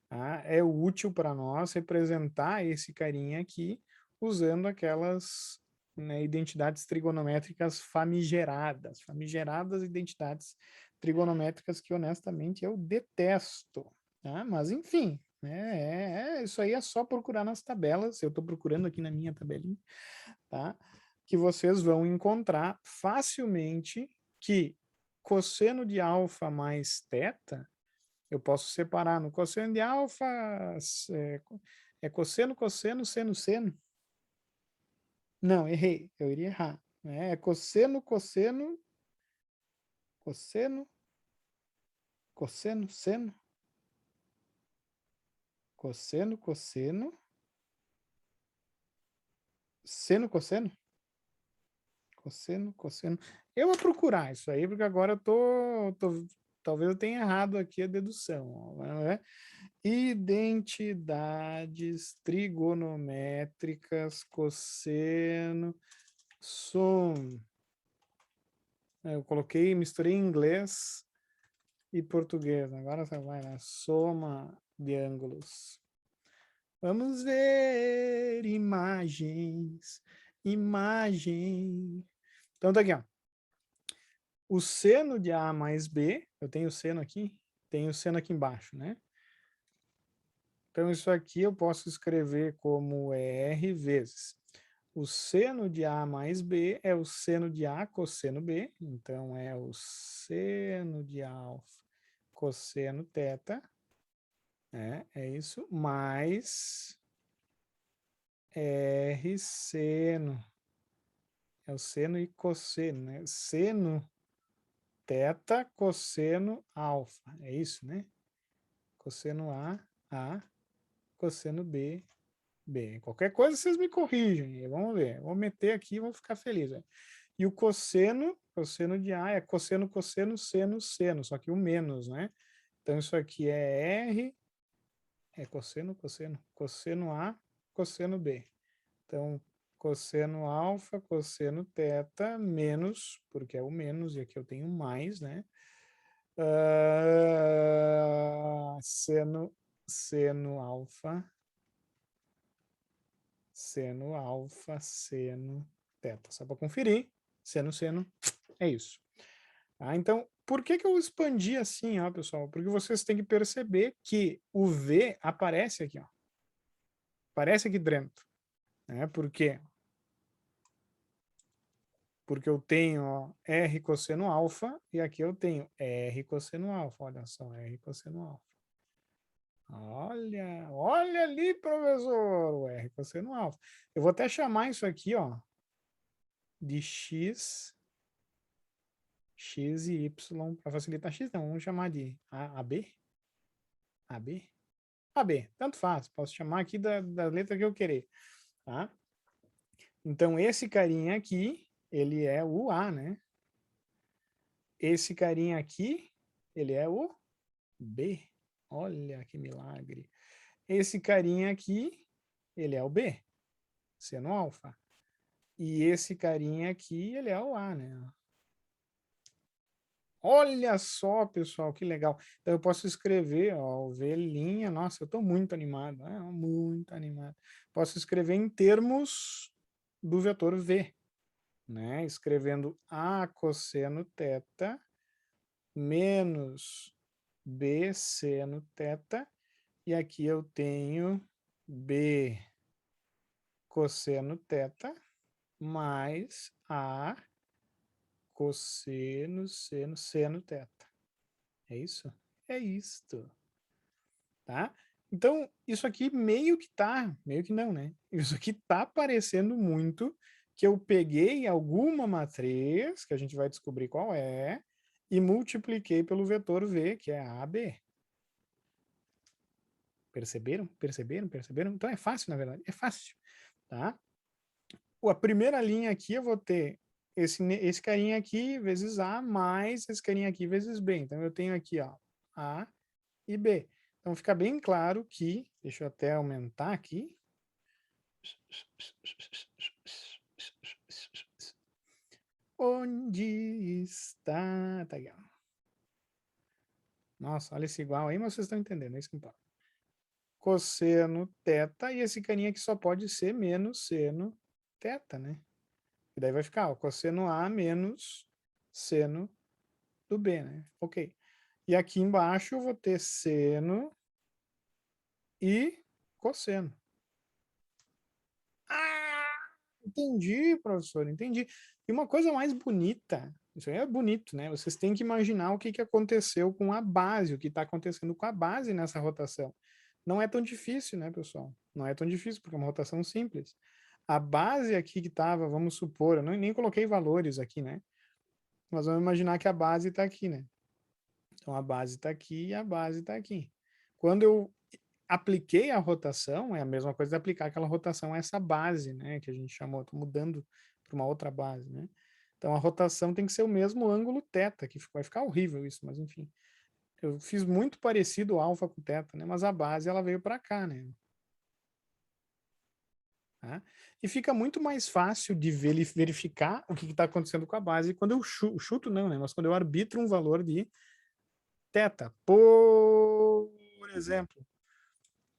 A: tá? É útil para nós representar esse carinha aqui usando aquelas, né, identidades trigonométricas famigeradas identidades trigonométricas que honestamente eu detesto, tá? Mas enfim, né, isso aí é só procurar nas tabelas, eu estou procurando aqui na minha tabelinha, tá? Que vocês vão encontrar facilmente que cosseno de alfa mais θ, eu posso separar no cosseno de alfa, cosseno, cosseno, seno, seno. Não, errei, eu iria errar. Né? É cosseno, cosseno, cosseno, cosseno, seno, cosseno, cosseno, seno, cosseno, cosseno, cosseno. Eu vou procurar isso aí, porque agora eu talvez eu tenha errado aqui a dedução. Né? Identidades trigonométricas, cosseno, som. Eu coloquei, misturei inglês e português. Agora você vai na soma de ângulos. Vamos ver imagens. Imagem. Então tá aqui, ó. O seno de A mais B, eu tenho o seno aqui, tenho o seno aqui embaixo, né? Então isso aqui eu posso escrever como R vezes. O seno de A mais B é o seno de A cosseno B, então é o seno de alfa cosseno θ, é isso, mais R seno, é o seno e cosseno, né? Seno θ cosseno alfa, é isso, né? Cosseno A, cosseno B, B. Qualquer coisa vocês me corrigem, vamos ver, vou meter aqui e vou ficar feliz. Né? E o cosseno de A é cosseno, cosseno, seno, seno, só que o menos, né? Então isso aqui é R, é cosseno, cosseno, cosseno A, cosseno B. Então, cosseno alfa, cosseno θ, menos, porque é o menos, e aqui eu tenho mais, né? Seno alfa, seno θ. Só para conferir, seno, é isso. Tá? Então, por que eu expandi assim, ó, pessoal? Porque vocês têm que perceber que o V aparece aqui, ó. Aparece aqui dentro. Né? Por quê? Porque eu tenho ó, R cosseno alfa e aqui eu tenho R cosseno alfa. Olha só, R cosseno alfa. Olha ali, professor, o R cosseno alfa. Eu vou até chamar isso aqui, ó, de x e y, para facilitar x, não, vamos chamar de AB, AB, AB, tanto faz, posso chamar aqui da letra que eu querer, tá? Então, esse carinha aqui, ele é o A, né? Esse carinha aqui, ele é o B. Olha que milagre. Esse carinha aqui, ele é o B, seno alfa. E esse carinha aqui, ele é o A, né? Olha só, pessoal, que legal. Então, eu posso escrever, ó, o V', nossa, eu estou muito animado, muito animado. Posso escrever em termos do vetor V, né? Escrevendo A cosseno θ menos B seno θ, e aqui eu tenho B cosseno θ mais A cosseno seno θ. É isso? É isto, tá? Então, isso aqui meio que não, né? Isso aqui tá parecendo muito que eu peguei alguma matriz, que a gente vai descobrir qual é, e multipliquei pelo vetor V, que é AB. Perceberam? Perceberam? Perceberam? Então é fácil, na verdade. É fácil, tá? A primeira linha aqui eu vou ter esse carinha aqui vezes A mais esse carinha aqui vezes B. Então eu tenho aqui, ó, A e B. Então fica bem claro que, deixa eu até aumentar aqui. Onde está? Tá aqui, ó. Nossa, olha esse igual aí, mas vocês estão entendendo, é isso que importa. Cosseno θ, e esse carinha aqui só pode ser menos seno θ, né? E daí vai ficar, ó, cosseno A menos seno do B, né? Ok. E aqui embaixo eu vou ter seno e cosseno. Ah, entendi, professor, entendi. E uma coisa mais bonita, isso aí é bonito, né? Vocês têm que imaginar o que, que aconteceu com a base, o que está acontecendo com a base nessa rotação. Não é tão difícil, né, pessoal? Não é tão difícil, porque é uma rotação simples. A base aqui que estava, vamos supor, eu nem coloquei valores aqui, né? Mas vamos imaginar que a base está aqui, né? Então a base está aqui e a base está aqui. Quando eu apliquei a rotação, é a mesma coisa de aplicar aquela rotação a essa base, né? Que a gente chamou, estou mudando para uma outra base, né? Então a rotação tem que ser o mesmo ângulo θ, que vai ficar horrível isso, mas enfim. Eu fiz muito parecido o alfa com θ, né? Mas a base ela veio para cá, né? Tá? E fica muito mais fácil de verificar o que está acontecendo com a base quando eu chuto não, né? Mas quando eu arbitro um valor de θ. Por exemplo,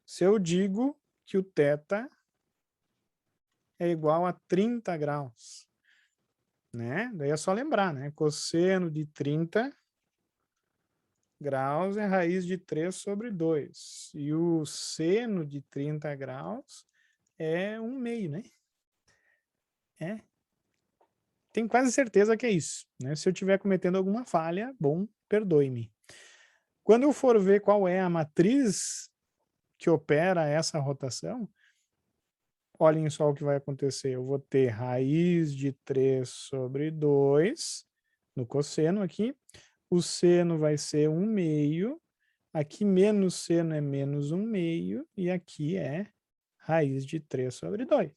A: se eu digo que o θ é igual a 30 graus, né? Daí é só lembrar, né? Cosseno de 30 graus é raiz de 3 sobre 2. E o seno de 30 graus é 1/2, né? É. Tenho quase certeza que é isso, né? Se eu estiver cometendo alguma falha, bom, perdoe-me. Quando eu for ver qual é a matriz que opera essa rotação, olhem só o que vai acontecer. Eu vou ter raiz de 3 sobre 2 no cosseno aqui. O seno vai ser 1/2. Aqui menos seno é menos 1/2. E aqui é raiz de 3 sobre 2.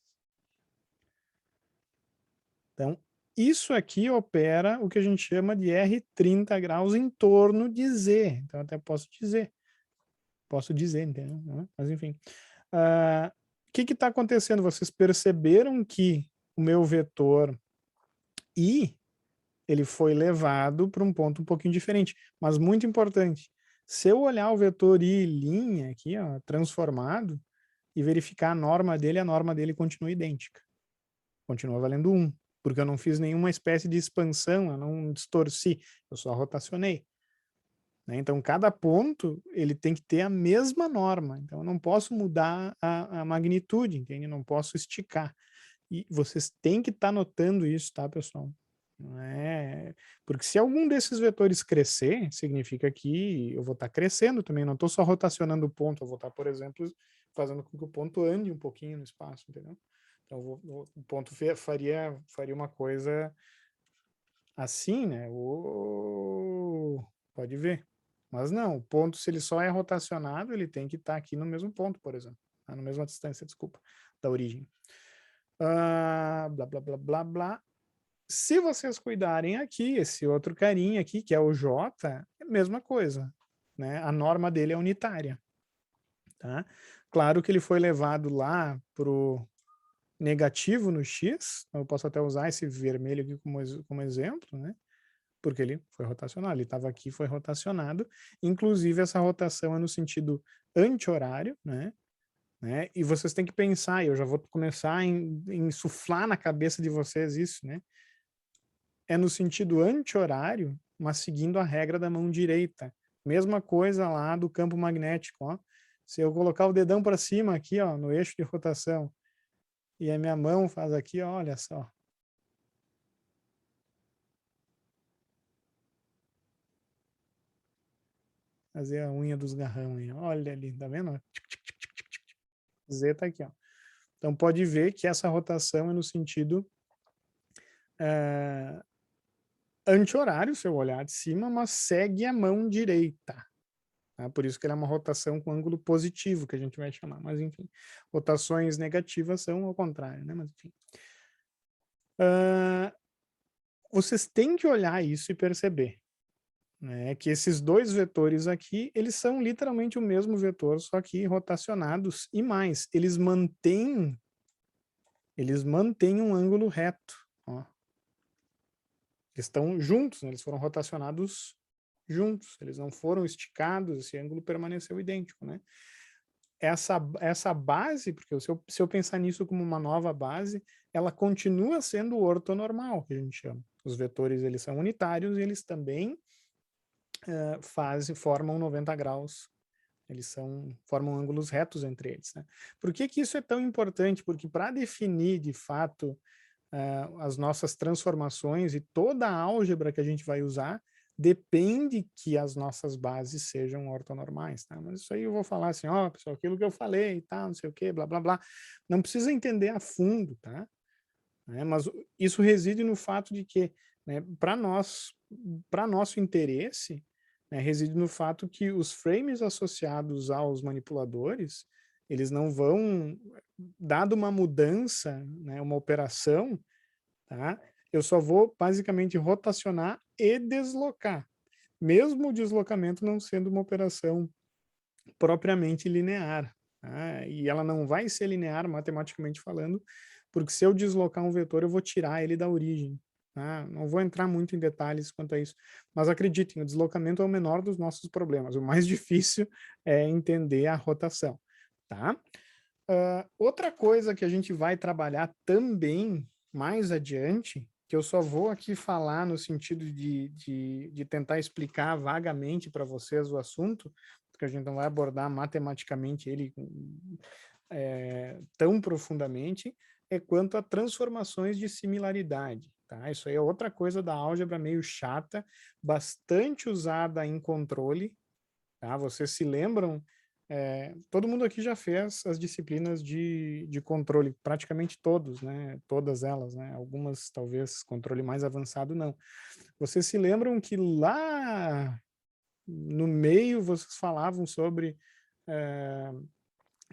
A: Então, isso aqui opera o que a gente chama de R 30 graus em torno de Z. Então, até posso dizer. Posso dizer, entendeu? Mas, enfim. O que está acontecendo? Vocês perceberam que o meu vetor I ele foi levado para um ponto um pouquinho diferente, mas muito importante. Se eu olhar o vetor I' aqui, ó, transformado, e verificar a norma dele continua idêntica. Continua valendo 1, porque eu não fiz nenhuma espécie de expansão, eu não distorci, eu só rotacionei. Né? Então, cada ponto ele tem que ter a mesma norma. Então, eu não posso mudar a magnitude, entende? Eu não posso esticar. E vocês têm que estar notando isso, tá, pessoal? Não é? Porque se algum desses vetores crescer, significa que eu vou estar crescendo também, não estou só rotacionando o ponto, eu vou estar, por exemplo, fazendo com que o ponto ande um pouquinho no espaço, entendeu? Então, o ponto faria uma coisa assim, né? Pode ver. Mas não, o ponto, se ele só é rotacionado, ele tem que estar aqui no mesmo ponto, por exemplo. Tá? Na mesma distância, desculpa, da origem. Blá, blá, blá, blá, blá. Se vocês cuidarem aqui, esse outro carinha aqui, que é o J, é a mesma coisa. Né? A norma dele é unitária. Tá? Claro que ele foi levado lá para o negativo no X, eu posso até usar esse vermelho aqui como exemplo, né? Porque ele foi rotacionado, ele estava aqui, foi rotacionado, inclusive essa rotação é no sentido anti-horário, né? E vocês têm que pensar, e eu já vou começar a insuflar na cabeça de vocês isso, né? É no sentido anti-horário, mas seguindo a regra da mão direita. Mesma coisa lá do campo magnético, ó. Se eu colocar o dedão para cima aqui, ó, no eixo de rotação, e a minha mão faz aqui, ó, olha só. Fazer a unha dos garrão aí, olha ali, tá vendo? Z tá aqui, ó. Então pode ver que essa rotação é no sentido anti-horário, se eu olhar de cima, mas segue a mão direita. Tá? Por isso que ela é uma rotação com ângulo positivo, que a gente vai chamar. Mas enfim, rotações negativas são ao contrário, né? Mas enfim. Vocês têm que olhar isso e perceber, né, que esses dois vetores aqui, eles são literalmente o mesmo vetor, só que rotacionados e mais, eles mantêm um ângulo reto, ó. Eles estão juntos, né? Eles foram rotacionados juntos, eles não foram esticados, esse ângulo permaneceu idêntico, né? Essa base, porque se eu pensar nisso como uma nova base, ela continua sendo ortonormal, que a gente chama. Os vetores, eles são unitários e eles também formam 90 graus. Eles formam ângulos retos entre eles, né? Por que que isso é tão importante? Porque para definir, de fato, as nossas transformações e toda a álgebra que a gente vai usar, depende que as nossas bases sejam ortonormais, tá? Mas isso aí eu vou falar assim, ó, pessoal, aquilo que eu falei e tal, não sei o quê, blá, blá, blá. Não precisa entender a fundo, tá? Mas isso reside no fato de que, né, para nosso interesse, né, reside no fato que os frames associados aos manipuladores, eles não vão, dado uma mudança, né, uma operação, tá? Eu só vou basicamente rotacionar e deslocar, mesmo o deslocamento não sendo uma operação propriamente linear, tá? E ela não vai ser linear matematicamente falando, porque se eu deslocar um vetor, eu vou tirar ele da origem. Tá? Não vou entrar muito em detalhes quanto a isso, mas acreditem, o deslocamento é o menor dos nossos problemas. O mais difícil é entender a rotação. Tá? Outra coisa que a gente vai trabalhar também mais adiante, que eu só vou aqui falar no sentido de tentar explicar vagamente para vocês o assunto, porque a gente não vai abordar matematicamente ele tão profundamente, é quanto a transformações de similaridade. Tá? Isso aí é outra coisa da álgebra meio chata, bastante usada em controle. Tá? Vocês se lembram? Todo mundo aqui já fez as disciplinas de controle, praticamente todos, né? Todas elas, né? Algumas talvez controle mais avançado não. Vocês se lembram que lá no meio vocês falavam sobre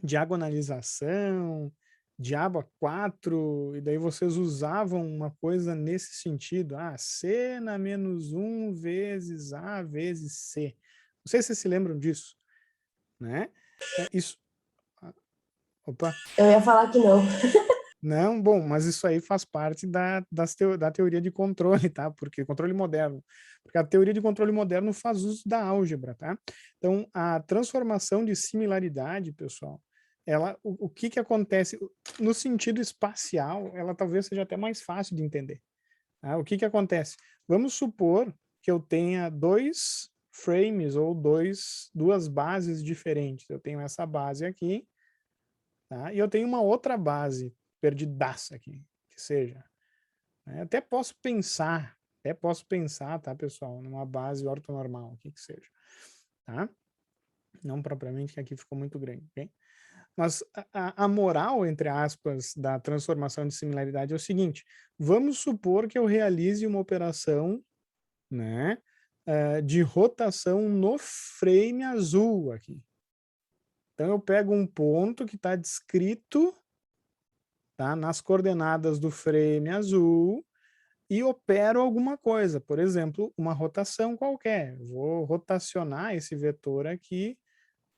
A: diagonalização, diabo 4, e daí vocês usavam uma coisa nesse sentido, C na menos 1 vezes A vezes C. Não sei se vocês se lembram disso, né? Isso. Opa.
B: Eu ia falar que não.
A: Não, bom, mas isso aí faz parte da teoria de controle, tá? Porque controle moderno. Porque a teoria de controle moderno faz uso da álgebra, tá? Então, a transformação de similaridade, pessoal, o que que acontece no sentido espacial, ela talvez seja até mais fácil de entender. Tá? O que que acontece? Vamos supor que eu tenha dois frames ou duas bases diferentes. Eu tenho essa base aqui, tá? E eu tenho uma outra base perdidaça aqui, que seja né? Até posso pensar, tá, pessoal, numa base ortonormal, o que que seja, tá? Não propriamente, que aqui ficou muito grande, ok? Mas a moral, entre aspas, da transformação de similaridade é o seguinte: vamos supor que eu realize uma operação, né, de rotação no frame azul aqui. Então eu pego um ponto que está descrito, tá, nas coordenadas do frame azul e opero alguma coisa, por exemplo, uma rotação qualquer. Vou rotacionar esse vetor aqui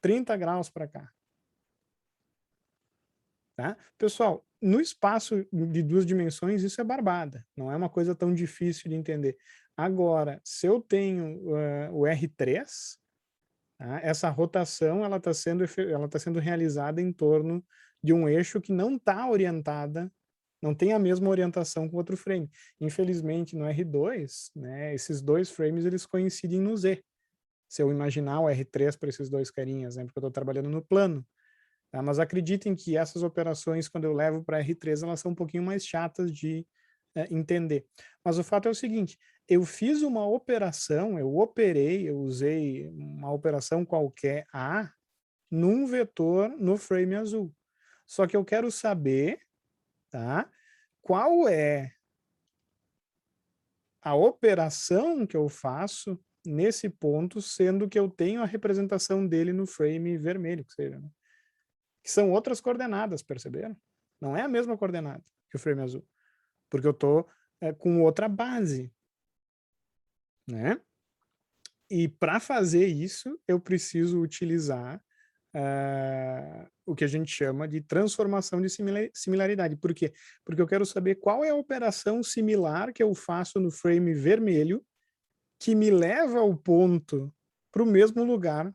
A: 30 graus para cá. Tá? Pessoal, no espaço de 2 dimensões, isso é barbada, não é uma coisa tão difícil de entender. Agora, se eu tenho o R3, tá? Essa rotação ela tá sendo realizada em torno de um eixo que não está orientada, não tem a mesma orientação com o outro frame. Infelizmente, no R2, né, esses dois frames eles coincidem no Z. Se eu imaginar o R3 para esses dois carinhas, né, porque eu estou trabalhando no plano. Tá? Mas acreditem que essas operações, quando eu levo para R3, elas são um pouquinho mais chatas de entender. Mas o fato é o seguinte, eu fiz uma operação, eu operei, eu usei uma operação qualquer A num vetor no frame azul. Só que eu quero saber, tá, qual é a operação que eu faço nesse ponto, sendo que eu tenho a representação dele no frame vermelho, que seja, né? Que são outras coordenadas, perceberam? Não é a mesma coordenada que o frame azul, porque eu estou com outra base, né? E para fazer isso, eu preciso utilizar o que a gente chama de transformação de similaridade. Por quê? Porque eu quero saber qual é a operação similar que eu faço no frame vermelho que me leva ao ponto para o mesmo lugar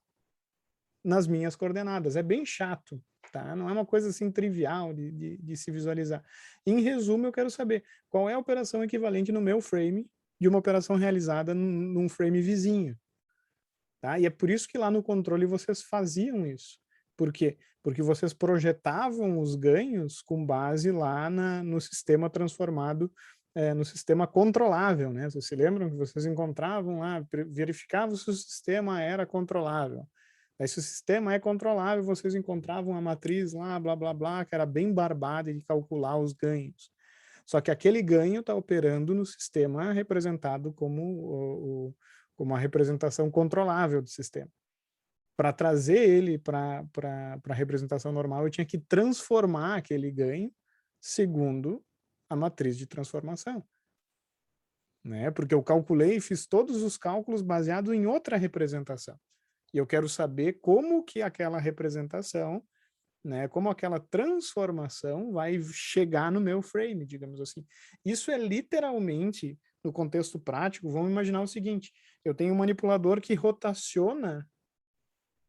A: nas minhas coordenadas. É bem chato, tá? Não é uma coisa assim trivial de se visualizar. Em resumo, eu quero saber qual é a operação equivalente no meu frame de uma operação realizada num frame vizinho. Tá? E é por isso que lá no controle vocês faziam isso. Por quê? Porque vocês projetavam os ganhos com base lá no sistema transformado, no sistema controlável. Né? Vocês se lembram que vocês encontravam lá, verificavam se o sistema era controlável. Aí, se o sistema é controlável, vocês encontravam a matriz lá, blá, blá, blá, que era bem barbada de calcular os ganhos. Só que aquele ganho está operando no sistema representado como uma representação controlável do sistema. Para trazer ele para a representação normal, eu tinha que transformar aquele ganho segundo a matriz de transformação. Né? Porque eu calculei, fiz todos os cálculos baseados em outra representação. E eu quero saber como que aquela representação, né, como aquela transformação vai chegar no meu frame, digamos assim. Isso é literalmente, no contexto prático, vamos imaginar o seguinte, eu tenho um manipulador que rotaciona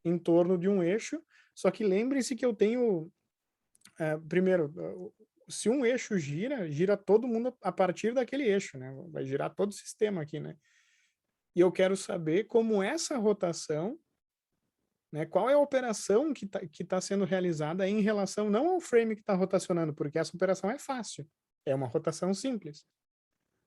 A: em torno de um eixo, só que lembrem-se que eu tenho, primeiro, se um eixo gira, gira todo mundo a partir daquele eixo, né? Vai girar todo o sistema aqui, né? E eu quero saber como essa rotação, né, qual é a operação que tá sendo realizada em relação não ao frame que está rotacionando, porque essa operação é fácil, é uma rotação simples.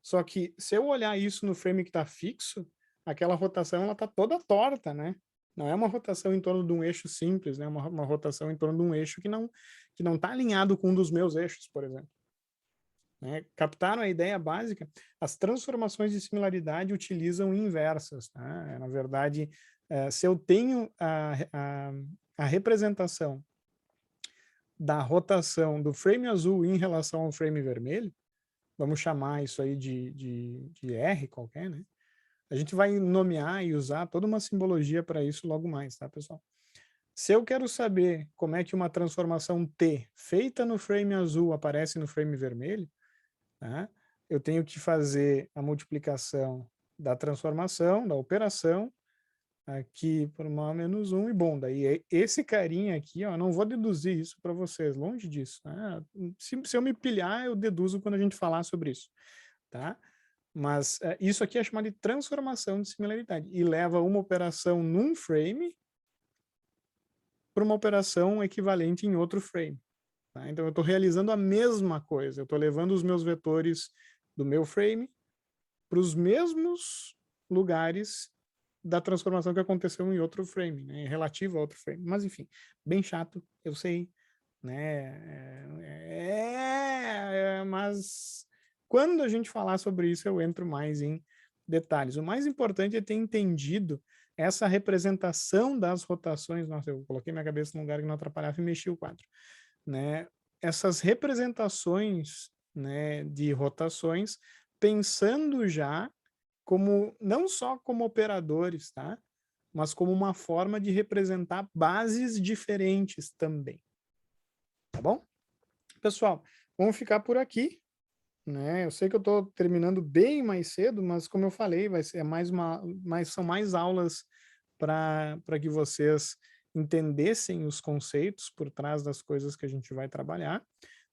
A: Só que se eu olhar isso no frame que está fixo, aquela rotação ela está toda torta, né? Não é uma rotação em torno de um eixo simples, né? Uma rotação em torno de um eixo que não está alinhado com um dos meus eixos, por exemplo. Né? Captaram a ideia básica? As transformações de similaridade utilizam inversas. Tá? Na verdade, se eu tenho a representação da rotação do frame azul em relação ao frame vermelho, vamos chamar isso aí de R qualquer, né? A gente vai nomear e usar toda uma simbologia para isso logo mais, tá, pessoal? Se eu quero saber como é que uma transformação T feita no frame azul aparece no frame vermelho, tá? Eu tenho que fazer a multiplicação da transformação, da operação, aqui por uma menos 1, e bom, daí esse carinha aqui, ó, não vou deduzir isso para vocês, longe disso. Né? Se eu me pilhar, eu deduzo quando a gente falar sobre isso. Tá? Mas isso aqui é chamado de transformação de similaridade, e leva uma operação num frame para uma operação equivalente em outro frame. Tá? Então eu estou realizando a mesma coisa, eu estou levando os meus vetores do meu frame para os mesmos lugares da transformação que aconteceu em outro frame, né, relativo a outro frame. Mas, enfim, bem chato, eu sei, né? Mas quando a gente falar sobre isso, eu entro mais em detalhes. O mais importante é ter entendido essa representação das rotações. Nossa, eu coloquei minha cabeça num lugar que não atrapalhava e mexi o quadro, né? Essas representações, né, de rotações, pensando já como não só como operadores, tá? Mas como uma forma de representar bases diferentes também. Tá bom? Pessoal, vamos ficar por aqui, né? Eu sei que eu estou terminando bem mais cedo, mas como eu falei, vai ser são mais aulas para que vocês entendessem os conceitos por trás das coisas que a gente vai trabalhar.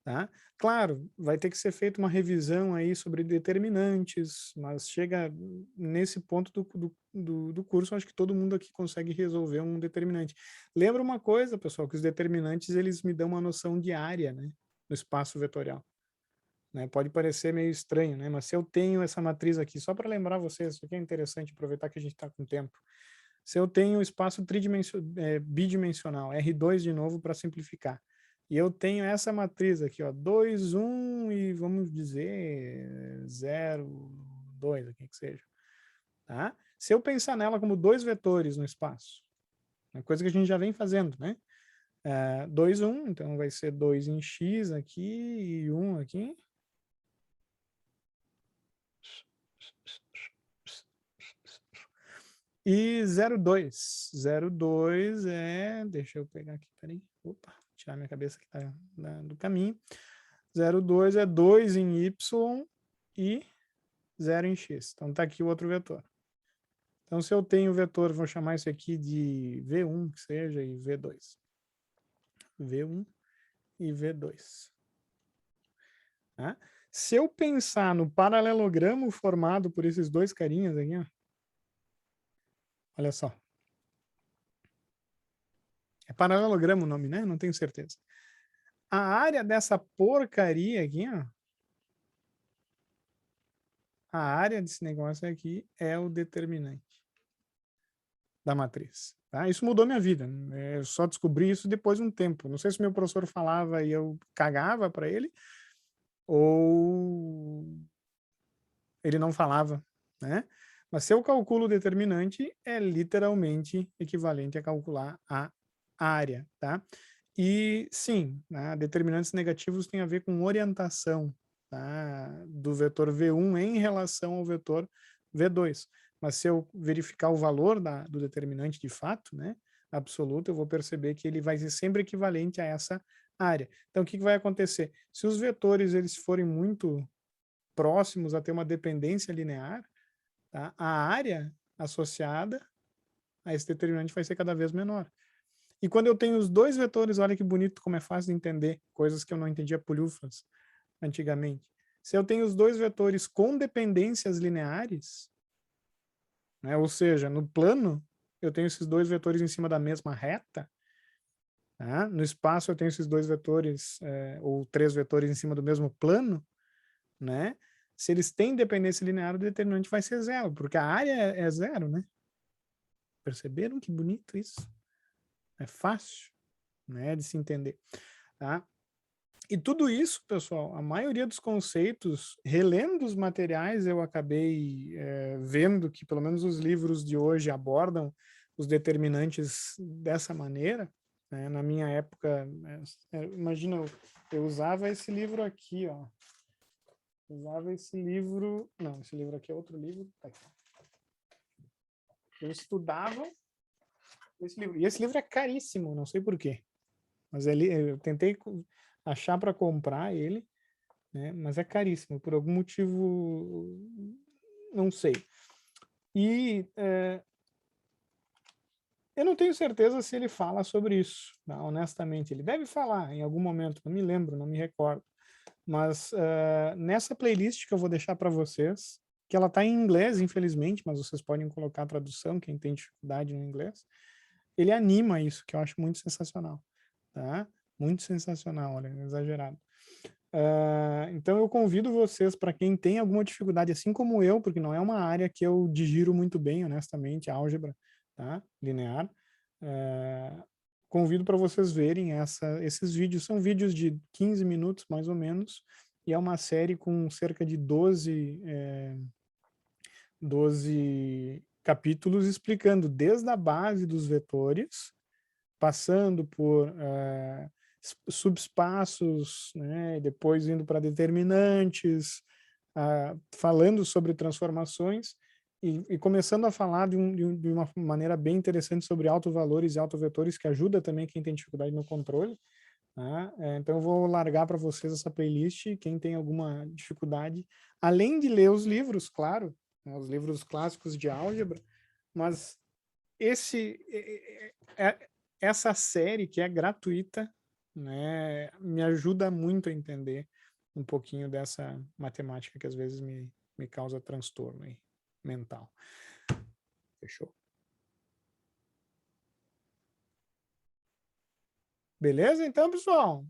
A: Tá? Claro, vai ter que ser feita uma revisão aí sobre determinantes, mas chega nesse ponto do curso, acho que todo mundo aqui consegue resolver um determinante. Lembra uma coisa, pessoal, que os determinantes, eles me dão uma noção de área, né, no espaço vetorial. Né? Pode parecer meio estranho, né? Mas se eu tenho essa matriz aqui, só para lembrar vocês, isso aqui é interessante, aproveitar que a gente está com tempo. Se eu tenho espaço bidimensional, R2 de novo para simplificar, e eu tenho essa matriz aqui, ó, 2, 1 e vamos dizer 0, 2, aqui que seja. Tá? Se eu pensar nela como dois vetores no espaço, é coisa que a gente já vem fazendo, né? 2, 1, então vai ser 2 em x aqui e 1 aqui. E 02. 02 é... Deixa eu pegar aqui, peraí. Opa, tirar minha cabeça que tá do caminho. 02 é 2 em y e 0 em x. Então tá aqui o outro vetor. Então se eu tenho o vetor, vou chamar isso aqui de V1, que seja, e V2. V1 e V2. Tá? Se eu pensar no paralelogramo formado por esses dois carinhas aqui, ó, olha só. É paralelogramo o nome, né? Não tenho certeza. A área dessa porcaria aqui, ó, a área desse negócio aqui é o determinante da matriz. Tá? Isso mudou minha vida. Eu só descobri isso depois de um tempo. Não sei se meu professor falava e eu cagava para ele, ou ele não falava, né? Mas se eu calculo o determinante, é literalmente equivalente a calcular a área, tá? E sim, né, determinantes negativos têm a ver com orientação, tá, do vetor V1 em relação ao vetor V2. Mas se eu verificar o valor do determinante de fato, né, absoluto, eu vou perceber que ele vai ser sempre equivalente a essa área. Então, o que vai acontecer? Se os vetores eles forem muito próximos a ter uma dependência linear, tá, a área associada a esse determinante vai ser cada vez menor. E quando eu tenho os dois vetores, olha que bonito como é fácil de entender, coisas que eu não entendia polhufas antigamente. Se eu tenho os dois vetores com dependências lineares, né, ou seja, no plano, eu tenho esses dois vetores em cima da mesma reta, tá? No espaço eu tenho esses dois vetores, ou três vetores em cima do mesmo plano, né? Se eles têm dependência linear, o determinante vai ser zero, porque a área é zero, né? Perceberam que bonito isso? É fácil, né, de se entender, tá? E tudo isso, pessoal, a maioria dos conceitos, relendo os materiais, eu acabei vendo que pelo menos os livros de hoje abordam os determinantes dessa maneira, né? Na minha época, imagina, eu usava esse livro aqui, ó. Usava esse livro... Não, esse livro aqui é outro livro. Tá aqui. Eu estudava esse livro. E esse livro é caríssimo, não sei por quê. Mas eu tentei achar para comprar ele, né? Mas é caríssimo, por algum motivo, não sei. E eu não tenho certeza se ele fala sobre isso, tá? Honestamente. Ele deve falar em algum momento, não me lembro, não me recordo. Mas nessa playlist que eu vou deixar para vocês, que ela está em inglês, infelizmente, mas vocês podem colocar a tradução, quem tem dificuldade no inglês, ele anima isso, que eu acho muito sensacional. Tá? Muito sensacional, olha, exagerado. Então eu convido vocês, para quem tem alguma dificuldade, assim como eu, porque não é uma área que eu digiro muito bem, honestamente, álgebra, tá? Linear. Convido para vocês verem esses vídeos. São vídeos de 15 minutos, mais ou menos, e é uma série com cerca de 12 capítulos explicando desde a base dos vetores, passando por subespaços, né, depois indo para determinantes, falando sobre transformações e começando a falar de uma maneira bem interessante sobre autovalores e autovetores, que ajuda também quem tem dificuldade no controle. Tá? Então eu vou largar para vocês essa playlist, quem tem alguma dificuldade, além de ler os livros, claro, né, os livros clássicos de álgebra, mas esse essa série, que é gratuita, né, me ajuda muito a entender um pouquinho dessa matemática que às vezes me causa transtorno aí, mental. Fechou? Beleza? Então, pessoal,